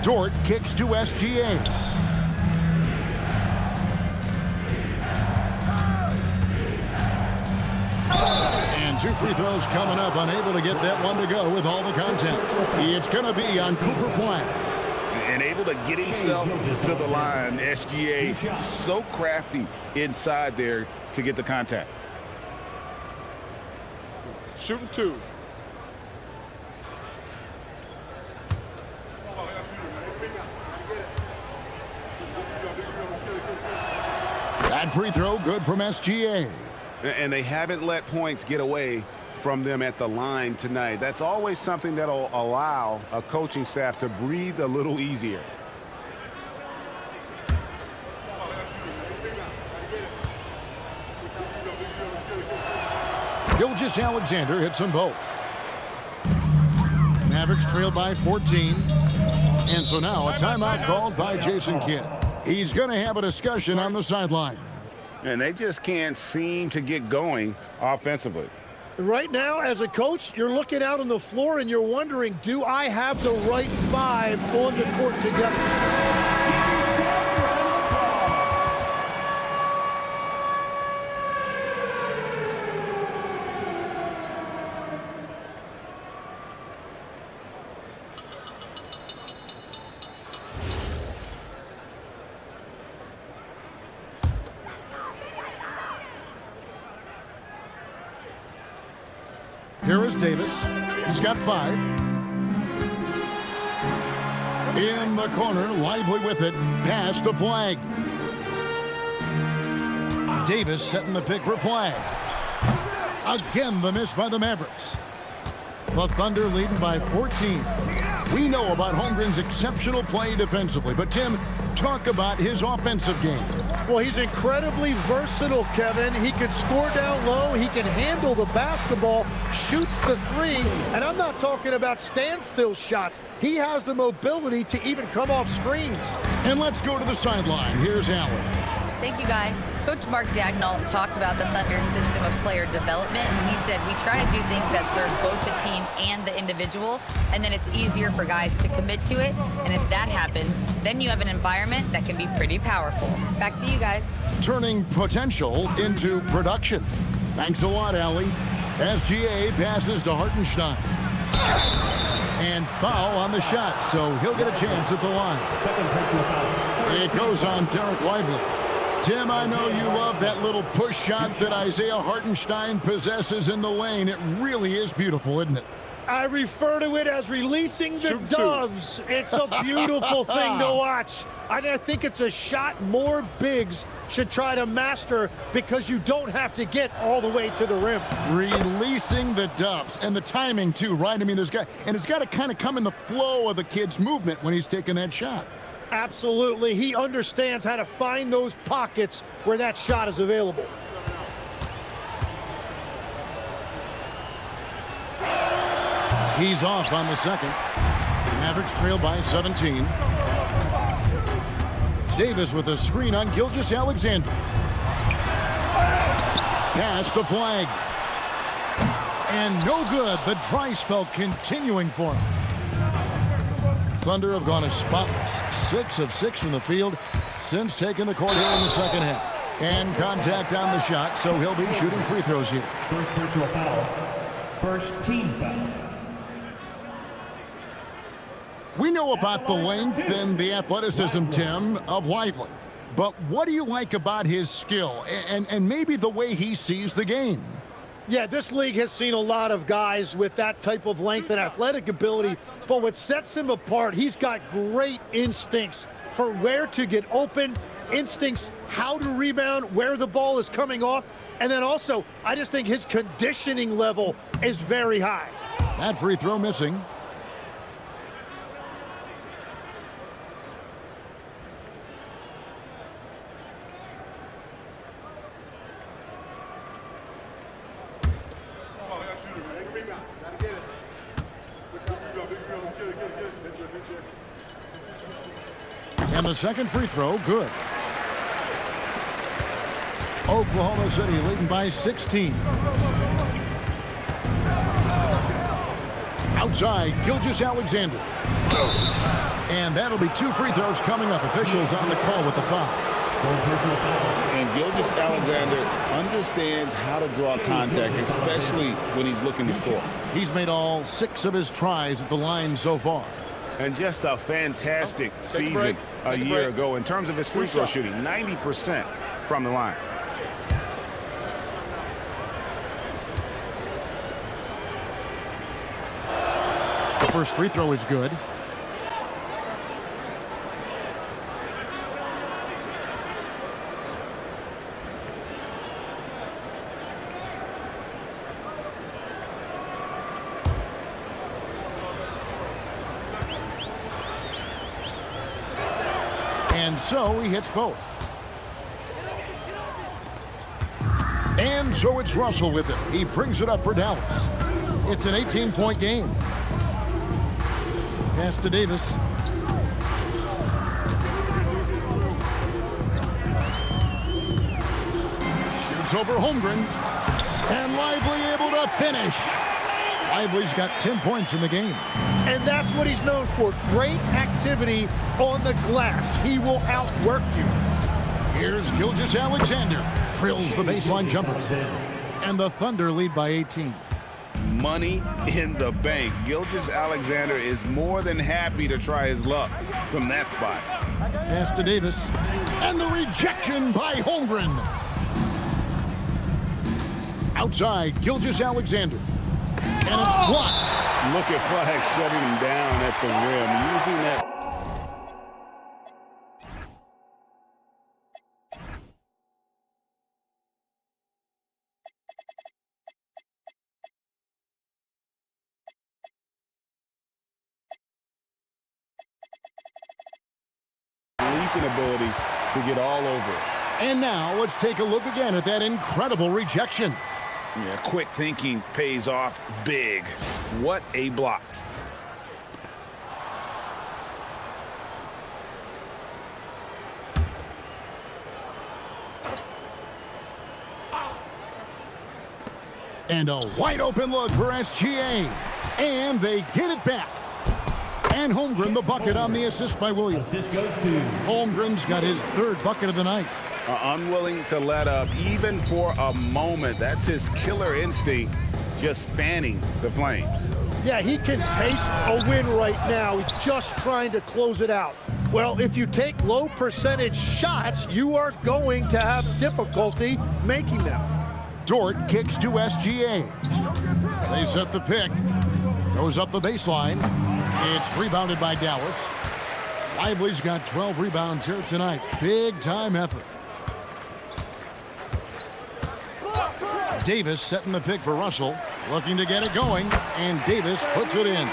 Dort kicks to SGA. And 2 free throws coming up. Unable to get that one to go with all the contact. It's going to be on Cooper Flag. And able to get himself to the line. SGA so crafty inside there to get the contact. Shooting 2. That free throw good from SGA. And they haven't let points get away from them at the line tonight. That's always something that'll allow a coaching staff to breathe a little easier. Gilgeous Alexander hits them both. Mavericks trail by 14. And so now a timeout called by Jason Kidd. He's going to have a discussion on the sideline. And they just can't seem to get going offensively. Right now, as a coach, you're looking out on the floor and you're wondering, do I have the right 5 on the court together? Here is Davis. He's got 5. In the corner, lively with it. Pass to Flag. Davis setting the pick for Flag. Again, the miss by the Mavericks. The Thunder leading by 14. We know about Holmgren's exceptional play defensively, but Tim, talk about his offensive game. Well, he's incredibly versatile, Kevin. He can score down low. He can handle the basketball, shoots the 3, and I'm not talking about standstill shots. He has the mobility to even come off screens. And let's go to the sideline. Here's Allen. Thank you, guys. Coach Mark Dagnall talked about the Thunder's system of player development, and he said, we try to do things that serve both the team and the individual, and then it's easier for guys to commit to it, and if that happens, then you have an environment that can be pretty powerful. Back to you guys. Turning potential into production. Thanks a lot, Allie. SGA passes to Hartenstein. And foul on the shot, so he'll get a chance at the line. It goes on Derek Lively. Tim, I know you love that little push shot that Isaiah Hartenstein possesses in the lane. It really is beautiful, isn't it? I refer to it as releasing the doves. It's a beautiful thing to watch. I think it's a shot more bigs should try to master because you don't have to get all the way to the rim. Releasing the doves. And the timing, too, right? I mean, it's got to kind of come in the flow of the kid's movement when he's taking that shot. Absolutely. He understands how to find those pockets where that shot is available. He's off on the second. Mavericks trail by 17. Davis with a screen on Gilgeous Alexander. Pass to Flag. And no good. The dry spell continuing for him. Thunder have gone as spotless. 6 of 6 from the field since taking the court here in the second half. And contact on the shot, so he'll be shooting free throws here. First personal foul. First team foul. We know about the length and the athleticism, Tim, of Lively. But what do you like about his skill and maybe the way he sees the game? Yeah, this league has seen a lot of guys with that type of length and athletic ability, but what sets him apart, he's got great instincts for where to get open, instincts how to rebound, where the ball is coming off, and then also, I just think his conditioning level is very high. That free throw missing. And the second free throw, good. Oklahoma City leading by 16. Outside, Gilgeous Alexander. And that'll be 2 free throws coming up. Officials on the call with the foul. And Gilgeous Alexander understands how to draw contact, especially when he's looking to score. He's made all 6 of his tries at the line so far. And just a fantastic season a year ago in terms of his free throw shooting, 90% from the line. The first free throw is good. And so he hits both. And so it's Russell with it. He brings it up for Dallas. It's an 18-point game. Pass to Davis. Shoots over Holmgren. And Lively able to finish. Lively's got 10 points in the game. And that's what he's known for. Great activity on the glass. He will outwork you. Here's Gilgeous Alexander. Drills the baseline jumper. And the Thunder lead by 18. Money in the bank. Gilgeous Alexander is more than happy to try his luck from that spot. Pass to Davis. And the rejection by Holmgren. Outside, Gilgeous Alexander. And it's blocked. Look at Flag shutting him down at the rim, using that. Leaping ability to get all over it. And now let's take a look again at that incredible rejection. Yeah, quick thinking pays off big. What a block. And a wide open look for SGA. And they get it back. And Holmgren the bucket on the assist by Williams. Holmgren's got his 3rd bucket of the night. Unwilling to let up even for a moment. That's his killer instinct, just fanning the flames. Yeah, he can taste a win right now. He's just trying to close it out. Well, if you take low percentage shots, you are going to have difficulty making them. Dort kicks to SGA. They set the pick. Goes up the baseline. It's rebounded by Dallas. Lively's got 12 rebounds here tonight. Big time effort. Davis setting the pick for Russell. Looking to get it going. And Davis puts it in.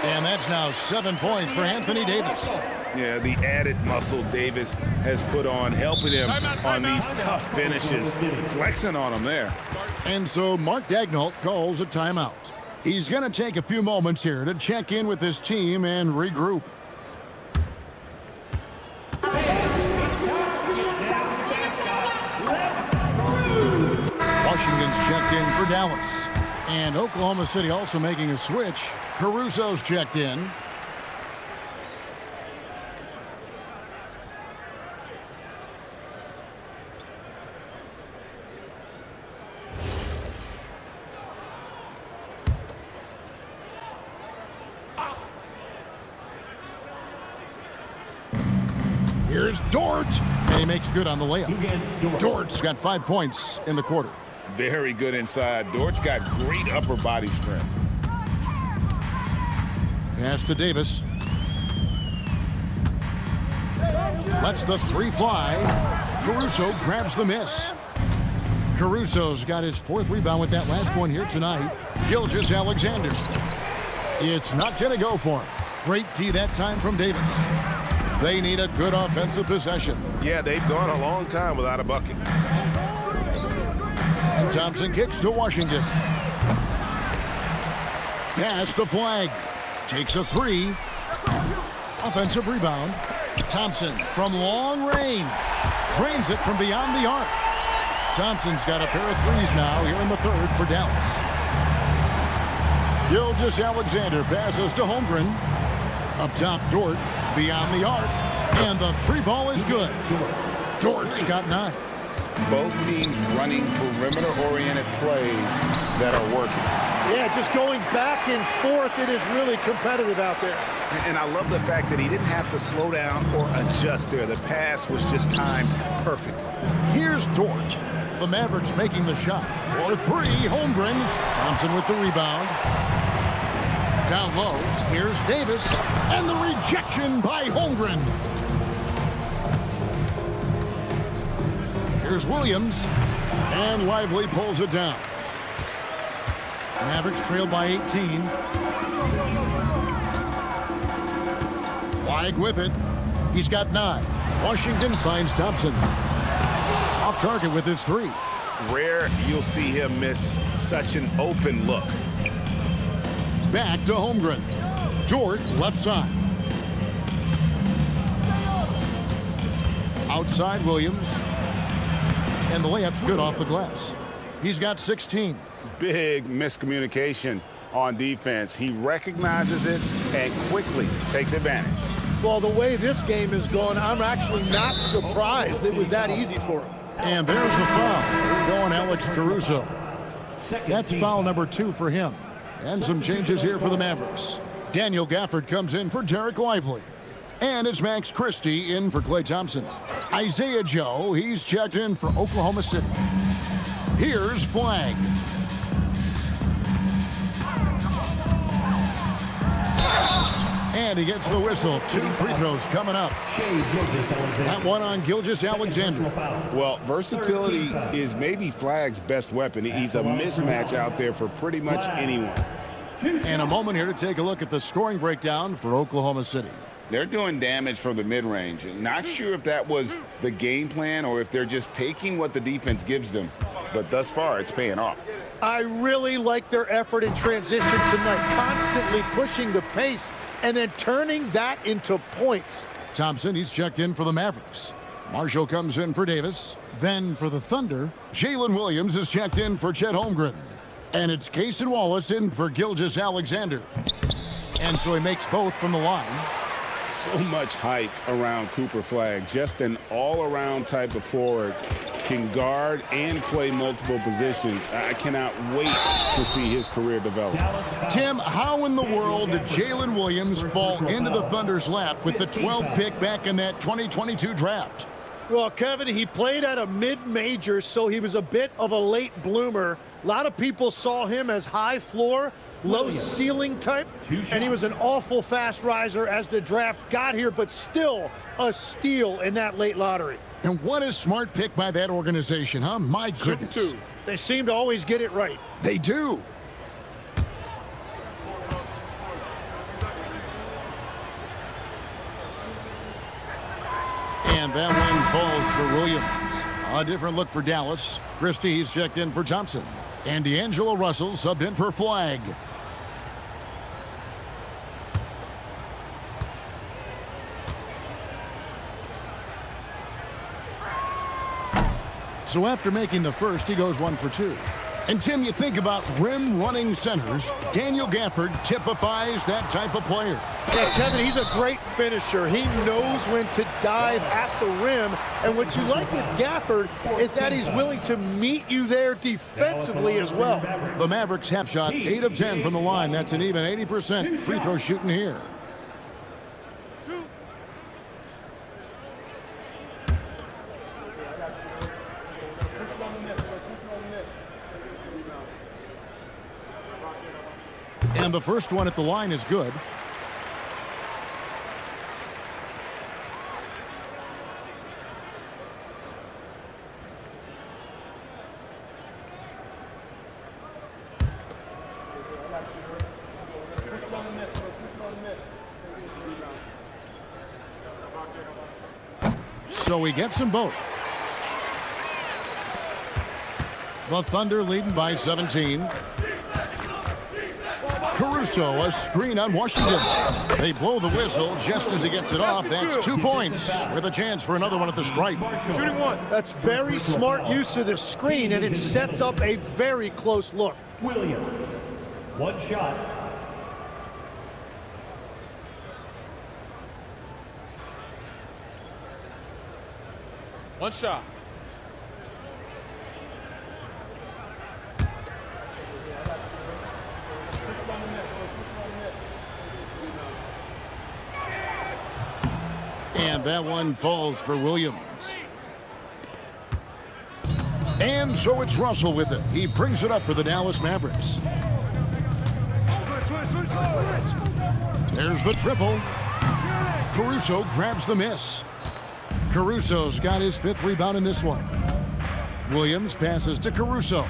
And that's now 7 points for Anthony Davis. Yeah, the added muscle Davis has put on, helping him on these tough finishes. Flexing on him there. And so Mark Daigneault calls a timeout. He's going to take a few moments here to check in with his team and regroup. Washington's checked in for Dallas. And Oklahoma City also making a switch. Caruso's checked in. Here's Dort, and he makes good on the layup. Dort's got 5 points in the quarter. Very good inside. Dort's got great upper body strength. Pass to Davis. Lets the three fly. Caruso grabs the miss. Caruso's got his 4th rebound with that last one here tonight. Gilgeous Alexander. It's not going to go for him. Great D that time from Davis. They need a good offensive possession. Yeah, they've gone a long time without a bucket. And Thompson kicks to Washington. Pass to Flag. Takes a 3. Offensive rebound. Thompson from long range. Drains it from beyond the arc. Thompson's got a pair of 3s now here in the 3rd for Dallas. Gilgeous Alexander passes to Holmgren. Up top, Dort. Beyond the arc, and the 3 ball is good. Dort's got 9. Both teams running perimeter-oriented plays that are working. Yeah, just going back and forth, it is really competitive out there. And I love the fact that he didn't have to slow down or adjust there. The pass was just timed perfectly. Here's Dort. The Mavericks making the shot. For 3, Holmgren. Thompson with the rebound. Down low, here's Davis, and the rejection by Holmgren. Here's Williams, and Lively pulls it down. Mavericks trail by 18. Flag with it. He's got 9. Washington finds Thompson. Off target with his 3. Rare you'll see him miss such an open look. Back to Holmgren. Dort left side. Outside Williams. And the layup's good off the glass. He's got 16. Big miscommunication on defense. He recognizes it and quickly takes advantage. Well, the way this game is going, I'm actually not surprised it was that easy for him. And there's the foul. There going Alex Caruso. That's foul number 2 for him. And some changes here for the Mavericks. Daniel Gafford comes in for Derek Lively. And it's Max Christie in for Klay Thompson. Isaiah Joe, he's checked in for Oklahoma City. Here's Flag. And he gets the whistle. 2 free throws coming up. That one on Gilgeous Alexander. Well, versatility is maybe Flag's best weapon. He's a mismatch out there for pretty much anyone. And a moment here to take a look at the scoring breakdown for Oklahoma City. They're doing damage from the mid-range. Not sure if that was the game plan or if they're just taking what the defense gives them. But thus far, it's paying off. I really like their effort in transition tonight, constantly pushing the pace and then turning that into points. Thompson, he's checked in for the Mavericks. Marshall comes in for Davis. Then for the Thunder, Jalen Williams is checked in for Chet Holmgren. And it's Cason Wallace in for Gilgeous Alexander. And so he makes both from the line. So much hype around Cooper Flag. Just an all-around type of forward. can guard and play multiple positions. I cannot wait to see his career develop. Tim, how in the world did Jalen Williams fall into the Thunder's lap with the 12th pick back in that 2022 draft? Well, Kevin, he played at a mid-major, so he was a bit of a late bloomer. A lot of people saw him as high floor, low ceiling type, and he was an awful fast riser as the draft got here, but still a steal in that late lottery. And what a smart pick by that organization, huh? My goodness. They seem to always get it right. They do. And that one falls for Williams. A different look for Dallas. Christie, he's checked in for Thompson. And D'Angelo Russell subbed in for Flagg. So after making the first, he goes 1 for 2. And Tim, you think about rim-running centers, Daniel Gafford typifies that type of player. Yeah, Kevin, he's a great finisher. He knows when to dive at the rim. And what you like with Gafford is that he's willing to meet you there defensively as well. The Mavericks have shot 8 of 10 from the line. That's an even 80% free throw shooting here. And the first one at the line is good. So he gets them both. The Thunder leading by 17. Caruso, a screen on Washington. They blow the whistle just as he gets it off. That's 2 points with a chance for another one at the stripe. Shooting one. That's very smart use of the screen, and it sets up a very close look. Williams, 1 shot. One shot. And that one falls for Williams. And so it's Russell with it. He brings it up for the Dallas Mavericks. There's the triple. Caruso grabs the miss. Caruso's got his 5th rebound in this one. Williams passes to Caruso.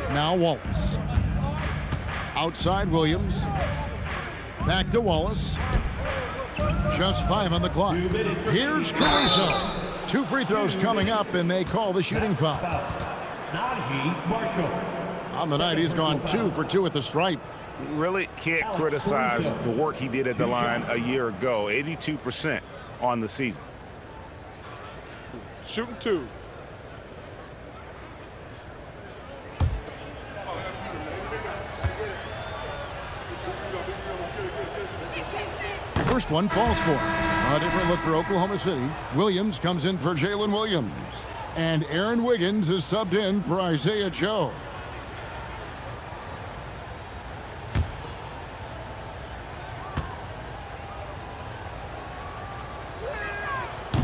Now Wallace. Outside Williams. Back to Wallace. Just 5 on the clock. Here's Caruso. 2 free throws coming up, and they call the shooting foul. On the night, he's gone 2 for 2 at the stripe. Really can't criticize the work he did at the line a year ago. 82% on the season. Shooting 2. First one falls for him. A different look for Oklahoma City. Williams comes in for Jalen Williams. And Aaron Wiggins is subbed in for Isaiah Joe.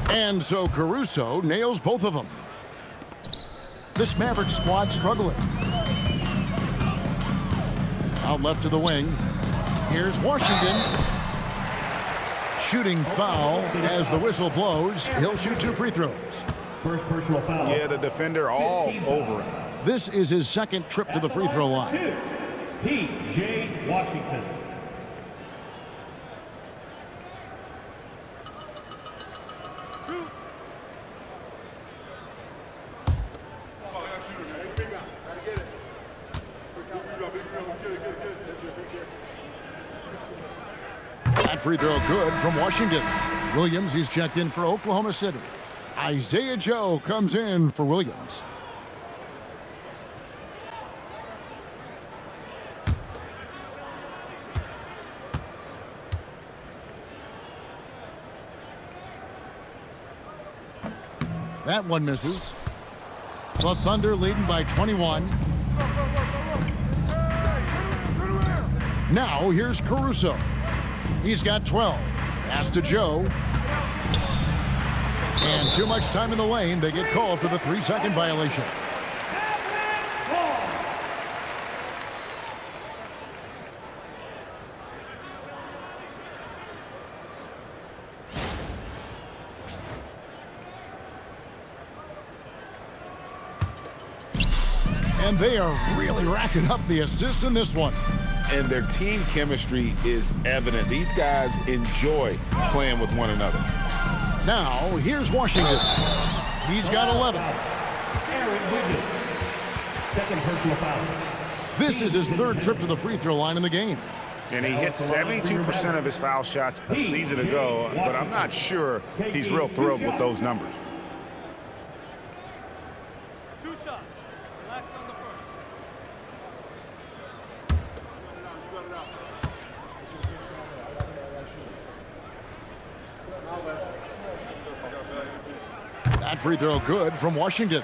And so Caruso nails both of them. This Mavericks squad struggling. Out left to the wing. Here's Washington. Shooting foul as the whistle blows. He'll shoot 2 free throws. First personal foul. Yeah, the defender all over him. This is his 2nd trip to the free throw line. P.J. Washington. That free throw good from Washington. Williams, he's checked in for Oklahoma City. Isaiah Joe comes in for Williams. That one misses. The Thunder leading by 21. Now here's Caruso. He's got 12. Pass to Joe. And too much time in the lane. They get called for the 3-second violation. And they are really racking up the assists in this one. And their team chemistry is evident. These guys enjoy playing with one another. Now, here's Washington. He's got 11. Second personal foul. This is his third trip to the free throw line in the game. And he hit 72% of his foul shots a season ago, but I'm not sure he's real thrilled with those numbers. That free throw good from Washington.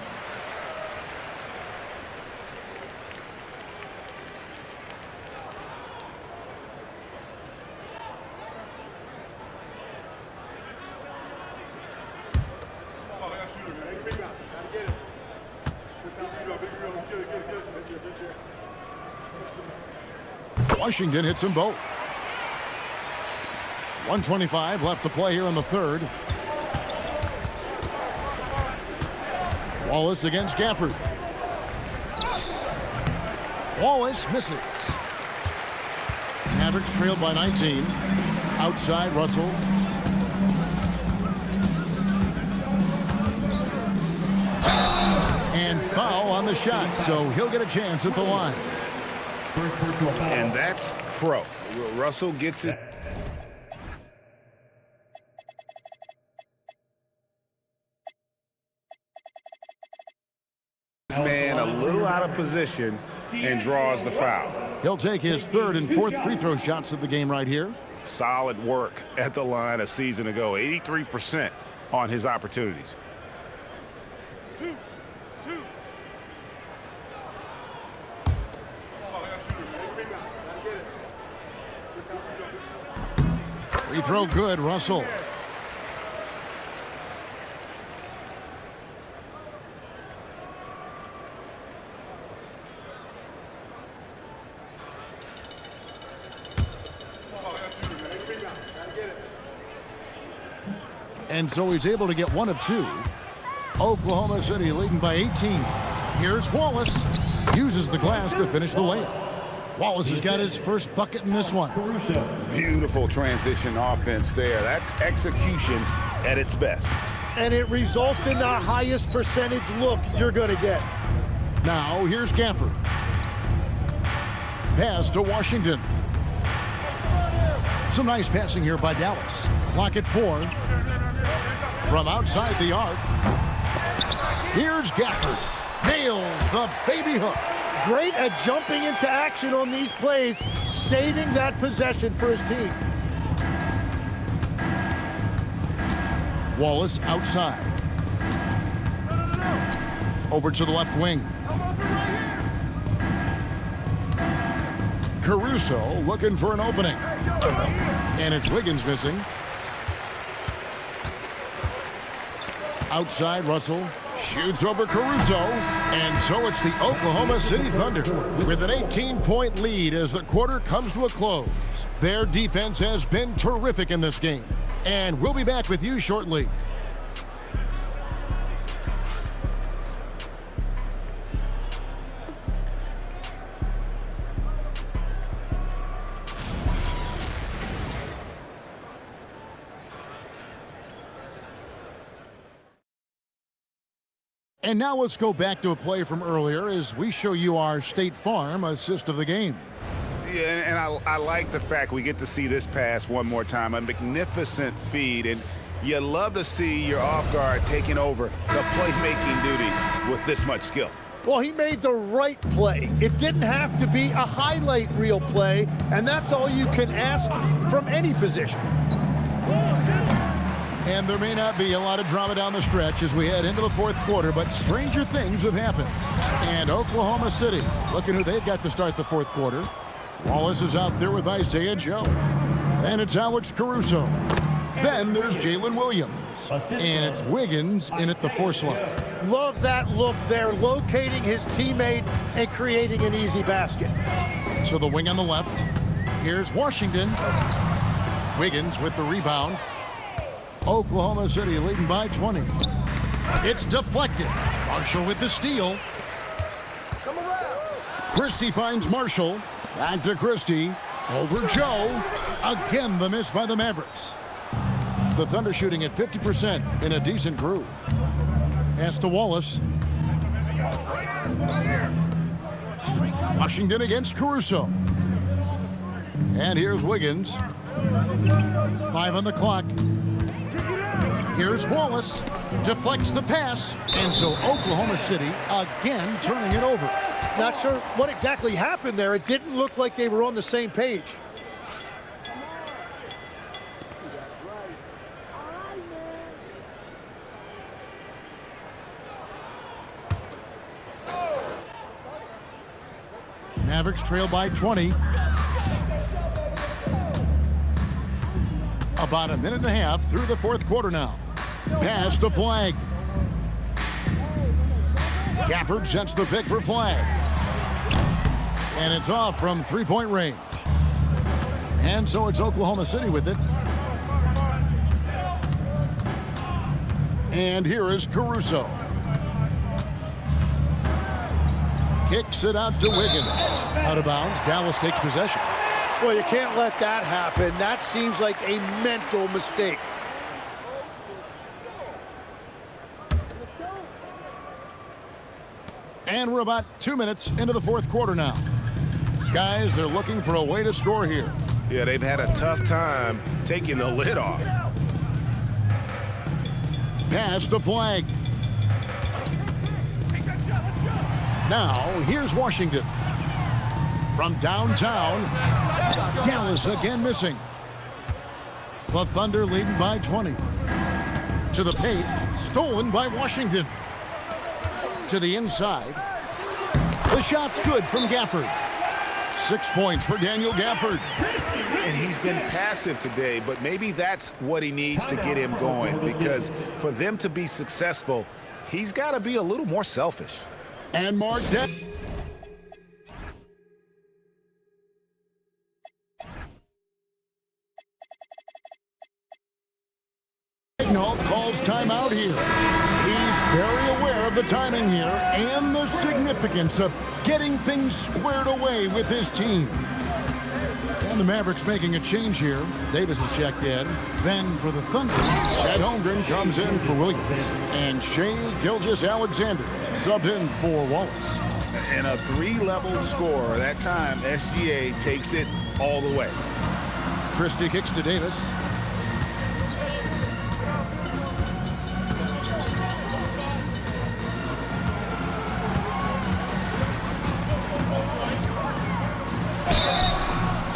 Washington hits them both. 1:25 left to play here in the third. Wallace against Gafford. Wallace misses. Mavericks trailed by 19. Outside, Russell. And foul on the shot, so he'll get a chance at the line. First personal foul. And that's pro. Russell gets it. Man a little out of position and draws the foul. He'll take his third and fourth free throw shots of the game right here. Solid work at the line a season ago. 83% on his opportunities. Free throw good, Russell. And so he's able to get one of two. Oklahoma City leading by 18. Here's Wallace. Uses the glass to finish the layup. Wallace has got his first bucket in this one. Beautiful transition offense there. That's execution at its best. And it results in the highest percentage look you're going to get. Now here's Gafford. Pass to Washington. Some nice passing here by Dallas. Clock at 4. From outside the arc. Here's Gafford. Nails the baby hook. Great at jumping into action on these plays, saving that possession for his team. Wallace outside. Over to the left wing. Caruso looking for an opening. And it's Wiggins missing. Outside, Russell shoots over Caruso. And so it's the Oklahoma City Thunder with an 18-point lead as the quarter comes to a close. Their defense has been terrific in this game. And we'll be back with you shortly. And now let's go back to a play from earlier as we show you our State Farm assist of the game. Yeah, and I like the fact we get to see this pass one more time. A magnificent feed, and you love to see your off guard taking over the playmaking duties with this much skill. Well, he made the right play. It didn't have to be a highlight reel play, and that's all you can ask from any position. And there may not be a lot of drama down the stretch as we head into the fourth quarter, but stranger things have happened. And Oklahoma City, looking who they've got to start the fourth quarter. Wallace is out there with Isaiah Joe. And it's Alex Caruso. Then there's Jalen Williams. And it's Wiggins in at the 4 slot. Love that look there, locating his teammate and creating an easy basket. So the wing on the left. Here's Washington. Wiggins with the rebound. Oklahoma City leading by 20. It's deflected. Marshall with the steal. Christie finds Marshall. Back to Christie. Over Joe. Again, the miss by the Mavericks. The Thunder shooting at 50% in a decent groove. Pass to Wallace. Washington against Caruso. And here's Wiggins. 5 on the clock. Here's Wallace. Deflects the pass. And so Oklahoma City again turning it over. Not sure what exactly happened there. It didn't look like they were on the same page. Mavericks trail by 20. About a minute and a half through the fourth quarter now. Pass to Flag. Gafford sets the pick for Flag. And it's off from three-point range. And so it's Oklahoma City with it. And here is Caruso. Kicks it out to Wiggins. Out of bounds. Dallas takes possession. Well, you can't let that happen. That seems like a mental mistake. And we're about 2 minutes into the fourth quarter now. Guys, they're looking for a way to score here. Yeah, they've had a tough time taking the lid off. Pass to Flag. Now, here's Washington. From downtown, Dallas again missing. The Thunder leading by 20. To the paint, stolen by Washington. To the inside. The shot's good from Gafford. 6 points for Daniel Gafford. And he's been passive today, but maybe that's what he needs to get him going, because for them to be successful, he's got to be a little more selfish. And Mark Deck. Calls timeout here. He's very aware of the timing here and the significance of getting things squared away with his team. And the Mavericks making a change here. Davis is checked in. Then for the Thunder, Chet Holmgren comes in for Williams. And Shai Gilgeous Alexander subbed in for Wallace. And a 3-level scorer. That time, SGA takes it all the way. Christie kicks to Davis.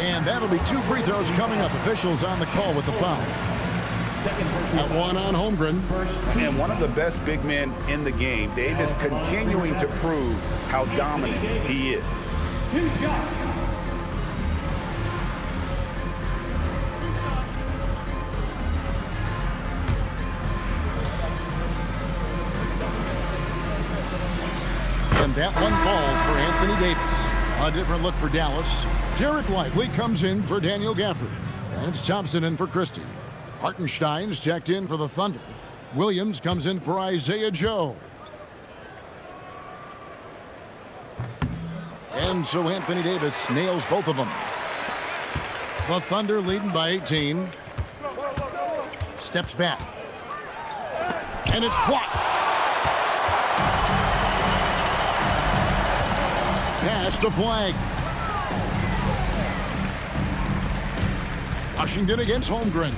And that'll be 2 free throws coming up. Officials on the call with the foul. That one on Holmgren. And one of the best big men in the game. Davis continuing to prove how dominant he is. And that one falls for Anthony Davis. A different look for Dallas. Derek Lively comes in for Daniel Gafford. And it's Thompson in for Christie. Hartenstein's checked in for the Thunder. Williams comes in for Isaiah Joe. And so Anthony Davis nails both of them. The Thunder leading by 18. Steps back. And it's blocked. Pass to Flag. Washington against Holmgren.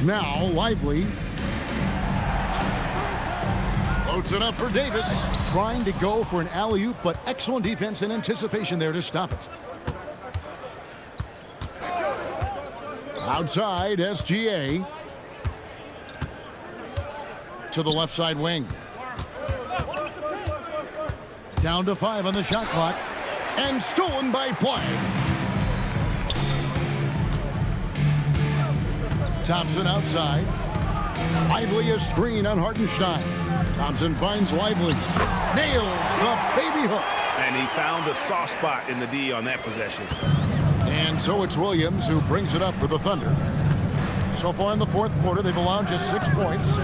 Now Lively. Loads it up for Davis. Trying to go for an alley-oop, but excellent defense and anticipation there to stop it. Outside, SGA. To the left side wing. Down to 5 on the shot clock. And stolen by Flag. Thompson outside. Lively a screen on Hartenstein. Thompson finds Lively. Nails the baby hook. And he found the soft spot in the D on that possession. And so it's Williams who brings it up for the Thunder. So far in the fourth quarter, they've allowed just 6 points.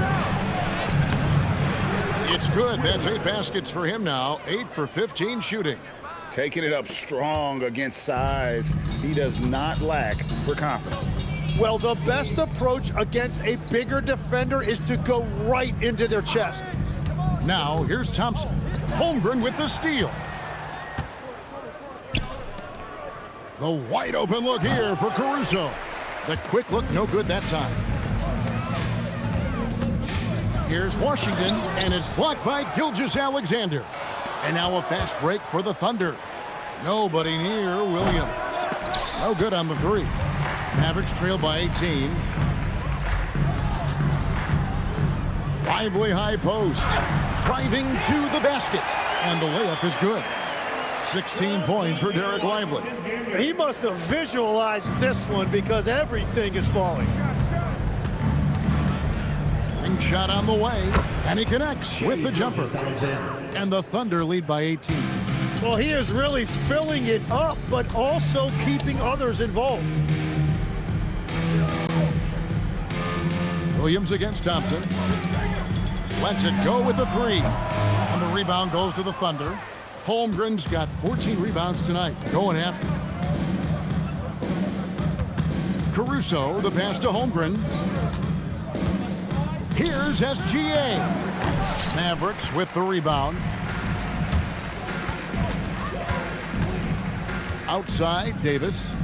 It's good. That's 8 baskets for him now. 8 for 15 shooting. Taking it up strong against size. He does not lack for confidence. Well, the best approach against a bigger defender is to go right into their chest. Now, here's Thompson. Holmgren with the steal. The wide open look here for Caruso. The quick look, no good that time. Here's Washington, and it's blocked by Gilgeous Alexander. And now a fast break for the Thunder. Nobody near Williams. No good on the 3. Mavericks trail by 18. Lively high post. Driving to the basket. And the layup is good. 16 points for Derek Lively. He must have visualized this one because everything is falling. Ring shot on the way. And he connects with the jumper. And the Thunder lead by 18. Well, he is really filling it up, but also keeping others involved. Williams against Thompson. Lets it go with the 3. And the rebound goes to the Thunder. Holmgren's got 14 rebounds tonight. Going after. Caruso, the pass to Holmgren. Here's SGA. Mavericks with the rebound. Outside, Davis.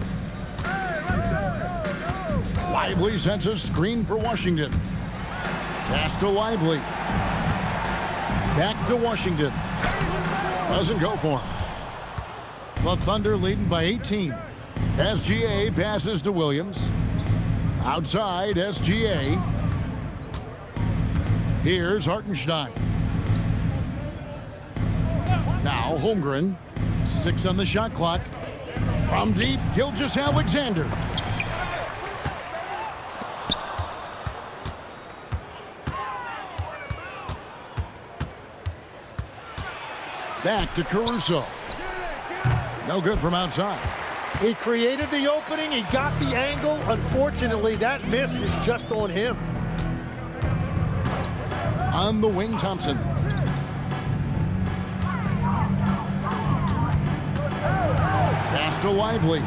Lively sends a screen for Washington. Pass to Lively. Back to Washington. Doesn't go for him. The Thunder leading by 18. SGA passes to Williams. Outside, SGA. Here's Hartenstein. Now Holmgren. 6 on the shot clock. From deep, Gilgeous Alexander. Back to Caruso. No good from outside. He created the opening. He got the angle. Unfortunately, that miss is just on him. On the wing, Thompson. Pass to Lively.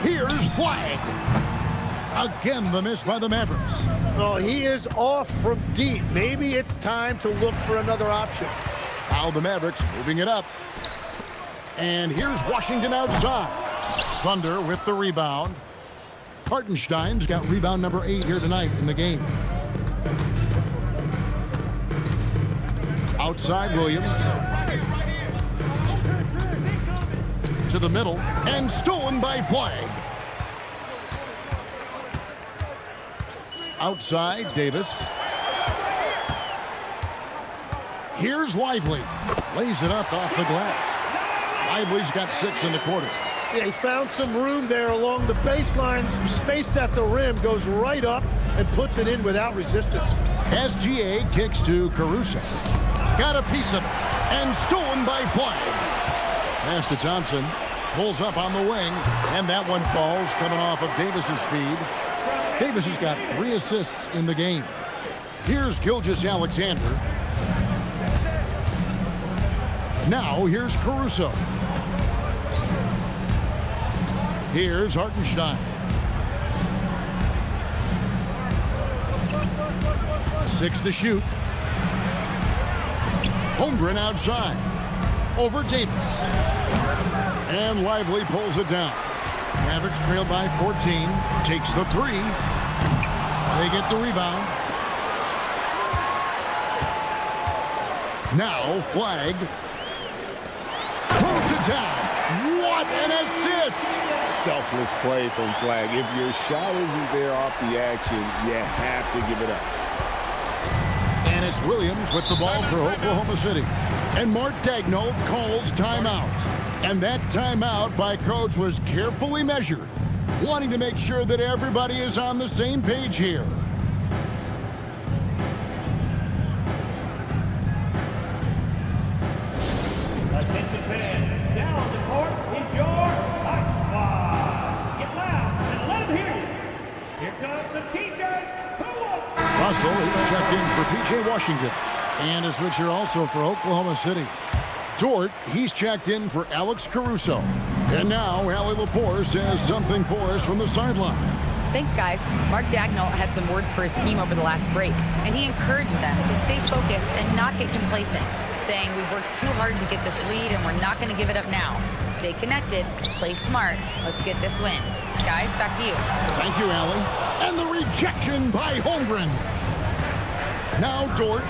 Here's Flag. Again, the miss by the Mavericks. Oh, he is off from deep. Maybe it's time to look for another option. Now the Mavericks moving it up. And here's Washington outside. Thunder with the rebound. Hartenstein's got rebound number 8 here tonight in the game. Outside Williams. To the middle. And stolen by Flag. Outside Davis. Here's Lively. Lays it up off the glass. Lively's got 6 in the quarter. Yeah, he found some room there along the baseline. Some space at the rim. Goes right up and puts it in without resistance. SGA kicks to Caruso. Got a piece of it. And stolen by Flag. Pass to Thompson. Pulls up on the wing. And that one falls coming off of Davis's feed. Davis has got 3 assists in the game. Here's Gilgeous Alexander. Now here's Caruso. Here's Hartenstein. 6 to shoot. Holmgren outside. Over Davis. And Lively pulls it down. Mavericks trail by 14. Takes the 3. They get the rebound. Now Flag. Pulls it down. What an assist! Selfless play from Flag. If your shot isn't there off the action, you have to give it up. It's Williams with the ball for Oklahoma City. And Mark Daigneault calls timeout. And that timeout by Coach was carefully measured, wanting to make sure that everybody is on the same page here. Attention fans, now on the court is your Hot Squad. Get loud and let them hear you. Here comes the TJ. Russell, he's checked in for P.J. Washington. And a switcher also for Oklahoma City. Dort, he's checked in for Alex Caruso. And now, Allie LaForce has something for us from the sideline. Thanks, guys. Mark Daigneault had some words for his team over the last break, and he encouraged them to stay focused and not get complacent, saying we've worked too hard to get this lead and we're not going to give it up now. Stay connected, play smart, let's get this win. Guys, back to you. Thank you, Allie. And the rejection by Holmgren. Now Dort.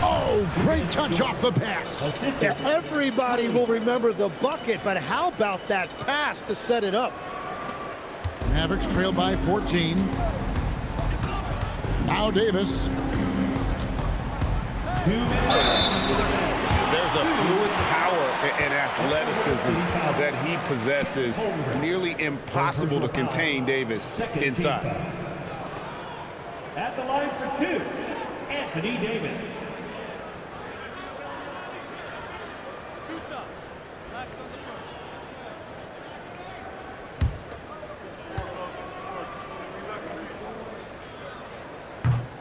Oh, great touch off the pass. Yeah, everybody will remember the bucket, but how about that pass to set it up? Mavericks trail by 14. Now Davis. 2 minutes. There's a fluid power and athleticism that he possesses. Nearly impossible to contain Davis inside. At the line for 2, Anthony Davis.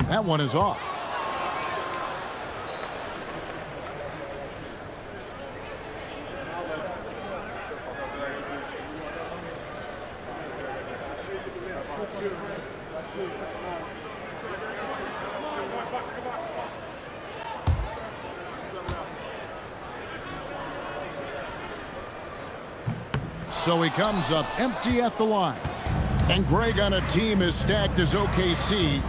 That one is off. So he comes up empty at the line. And Greg, on a team as stacked as OKC,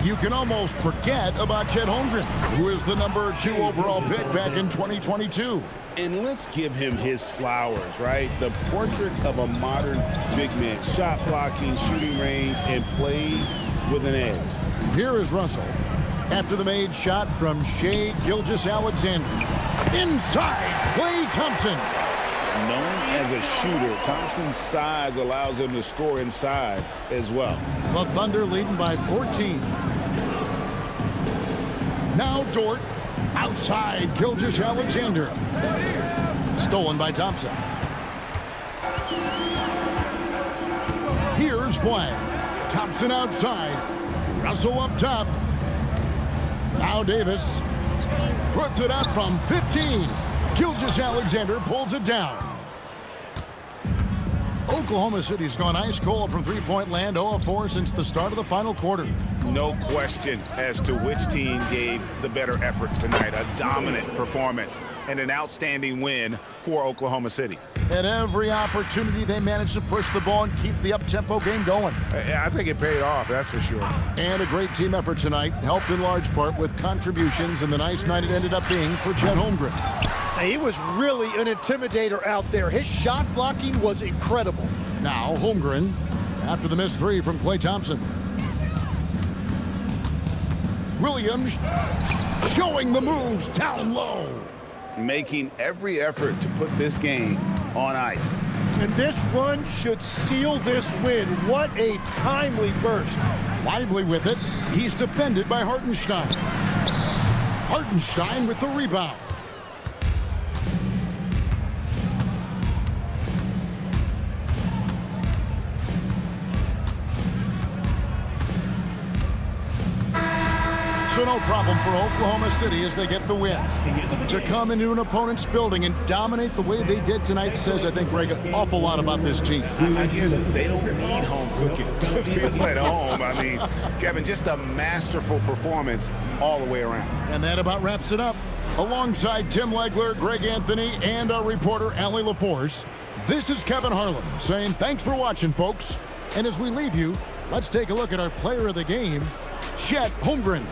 you can almost forget about Chet Holmgren, who is the number 2 overall pick back in 2022. And let's give him his flowers, right? The portrait of a modern big man. Shot blocking, shooting range, and plays with an edge. Here is Russell. After the made shot from Shai Gilgeous Alexander. Inside, Klay Thompson. Known as a shooter, Thompson's size allows him to score inside as well. The Thunder leading by 14. Now Dort. Outside, Gilgeous Alexander. Stolen by Thompson. Here's Flag. Thompson outside. Russell up top. Now Davis. Puts it up from 15. Gilgeous Alexander pulls it down. Oklahoma City's gone ice cold from three-point land, 0 of 4 since the start of the final quarter. No question as to which team gave the better effort tonight. A dominant performance and an outstanding win for Oklahoma City. At every opportunity, they managed to push the ball and keep the up-tempo game going. I think it paid off, that's for sure. And a great team effort tonight, helped in large part with contributions, and the nice night it ended up being for Chet Holmgren. He was really an intimidator out there. His shot blocking was incredible. Now Holmgren, after the missed three from Klay Thompson. Williams showing the moves down low. Making every effort to put this game on ice. And this run should seal this win. What a timely burst. Lively with it. He's defended by Hartenstein. Hartenstein with the rebound. So no problem for Oklahoma City as they get the win. To come into an opponent's building and dominate the way they did tonight says, I think, Greg, an awful lot about this team. I guess they don't need home cooking to feel at home. I mean, Kevin, just a masterful performance all the way around. And that about wraps it up. Alongside Tim Legler, Greg Anthony, and our reporter, Allie LaForce, this is Kevin Harlan saying thanks for watching, folks. And as we leave you, let's take a look at our player of the game, Chet Holmgren.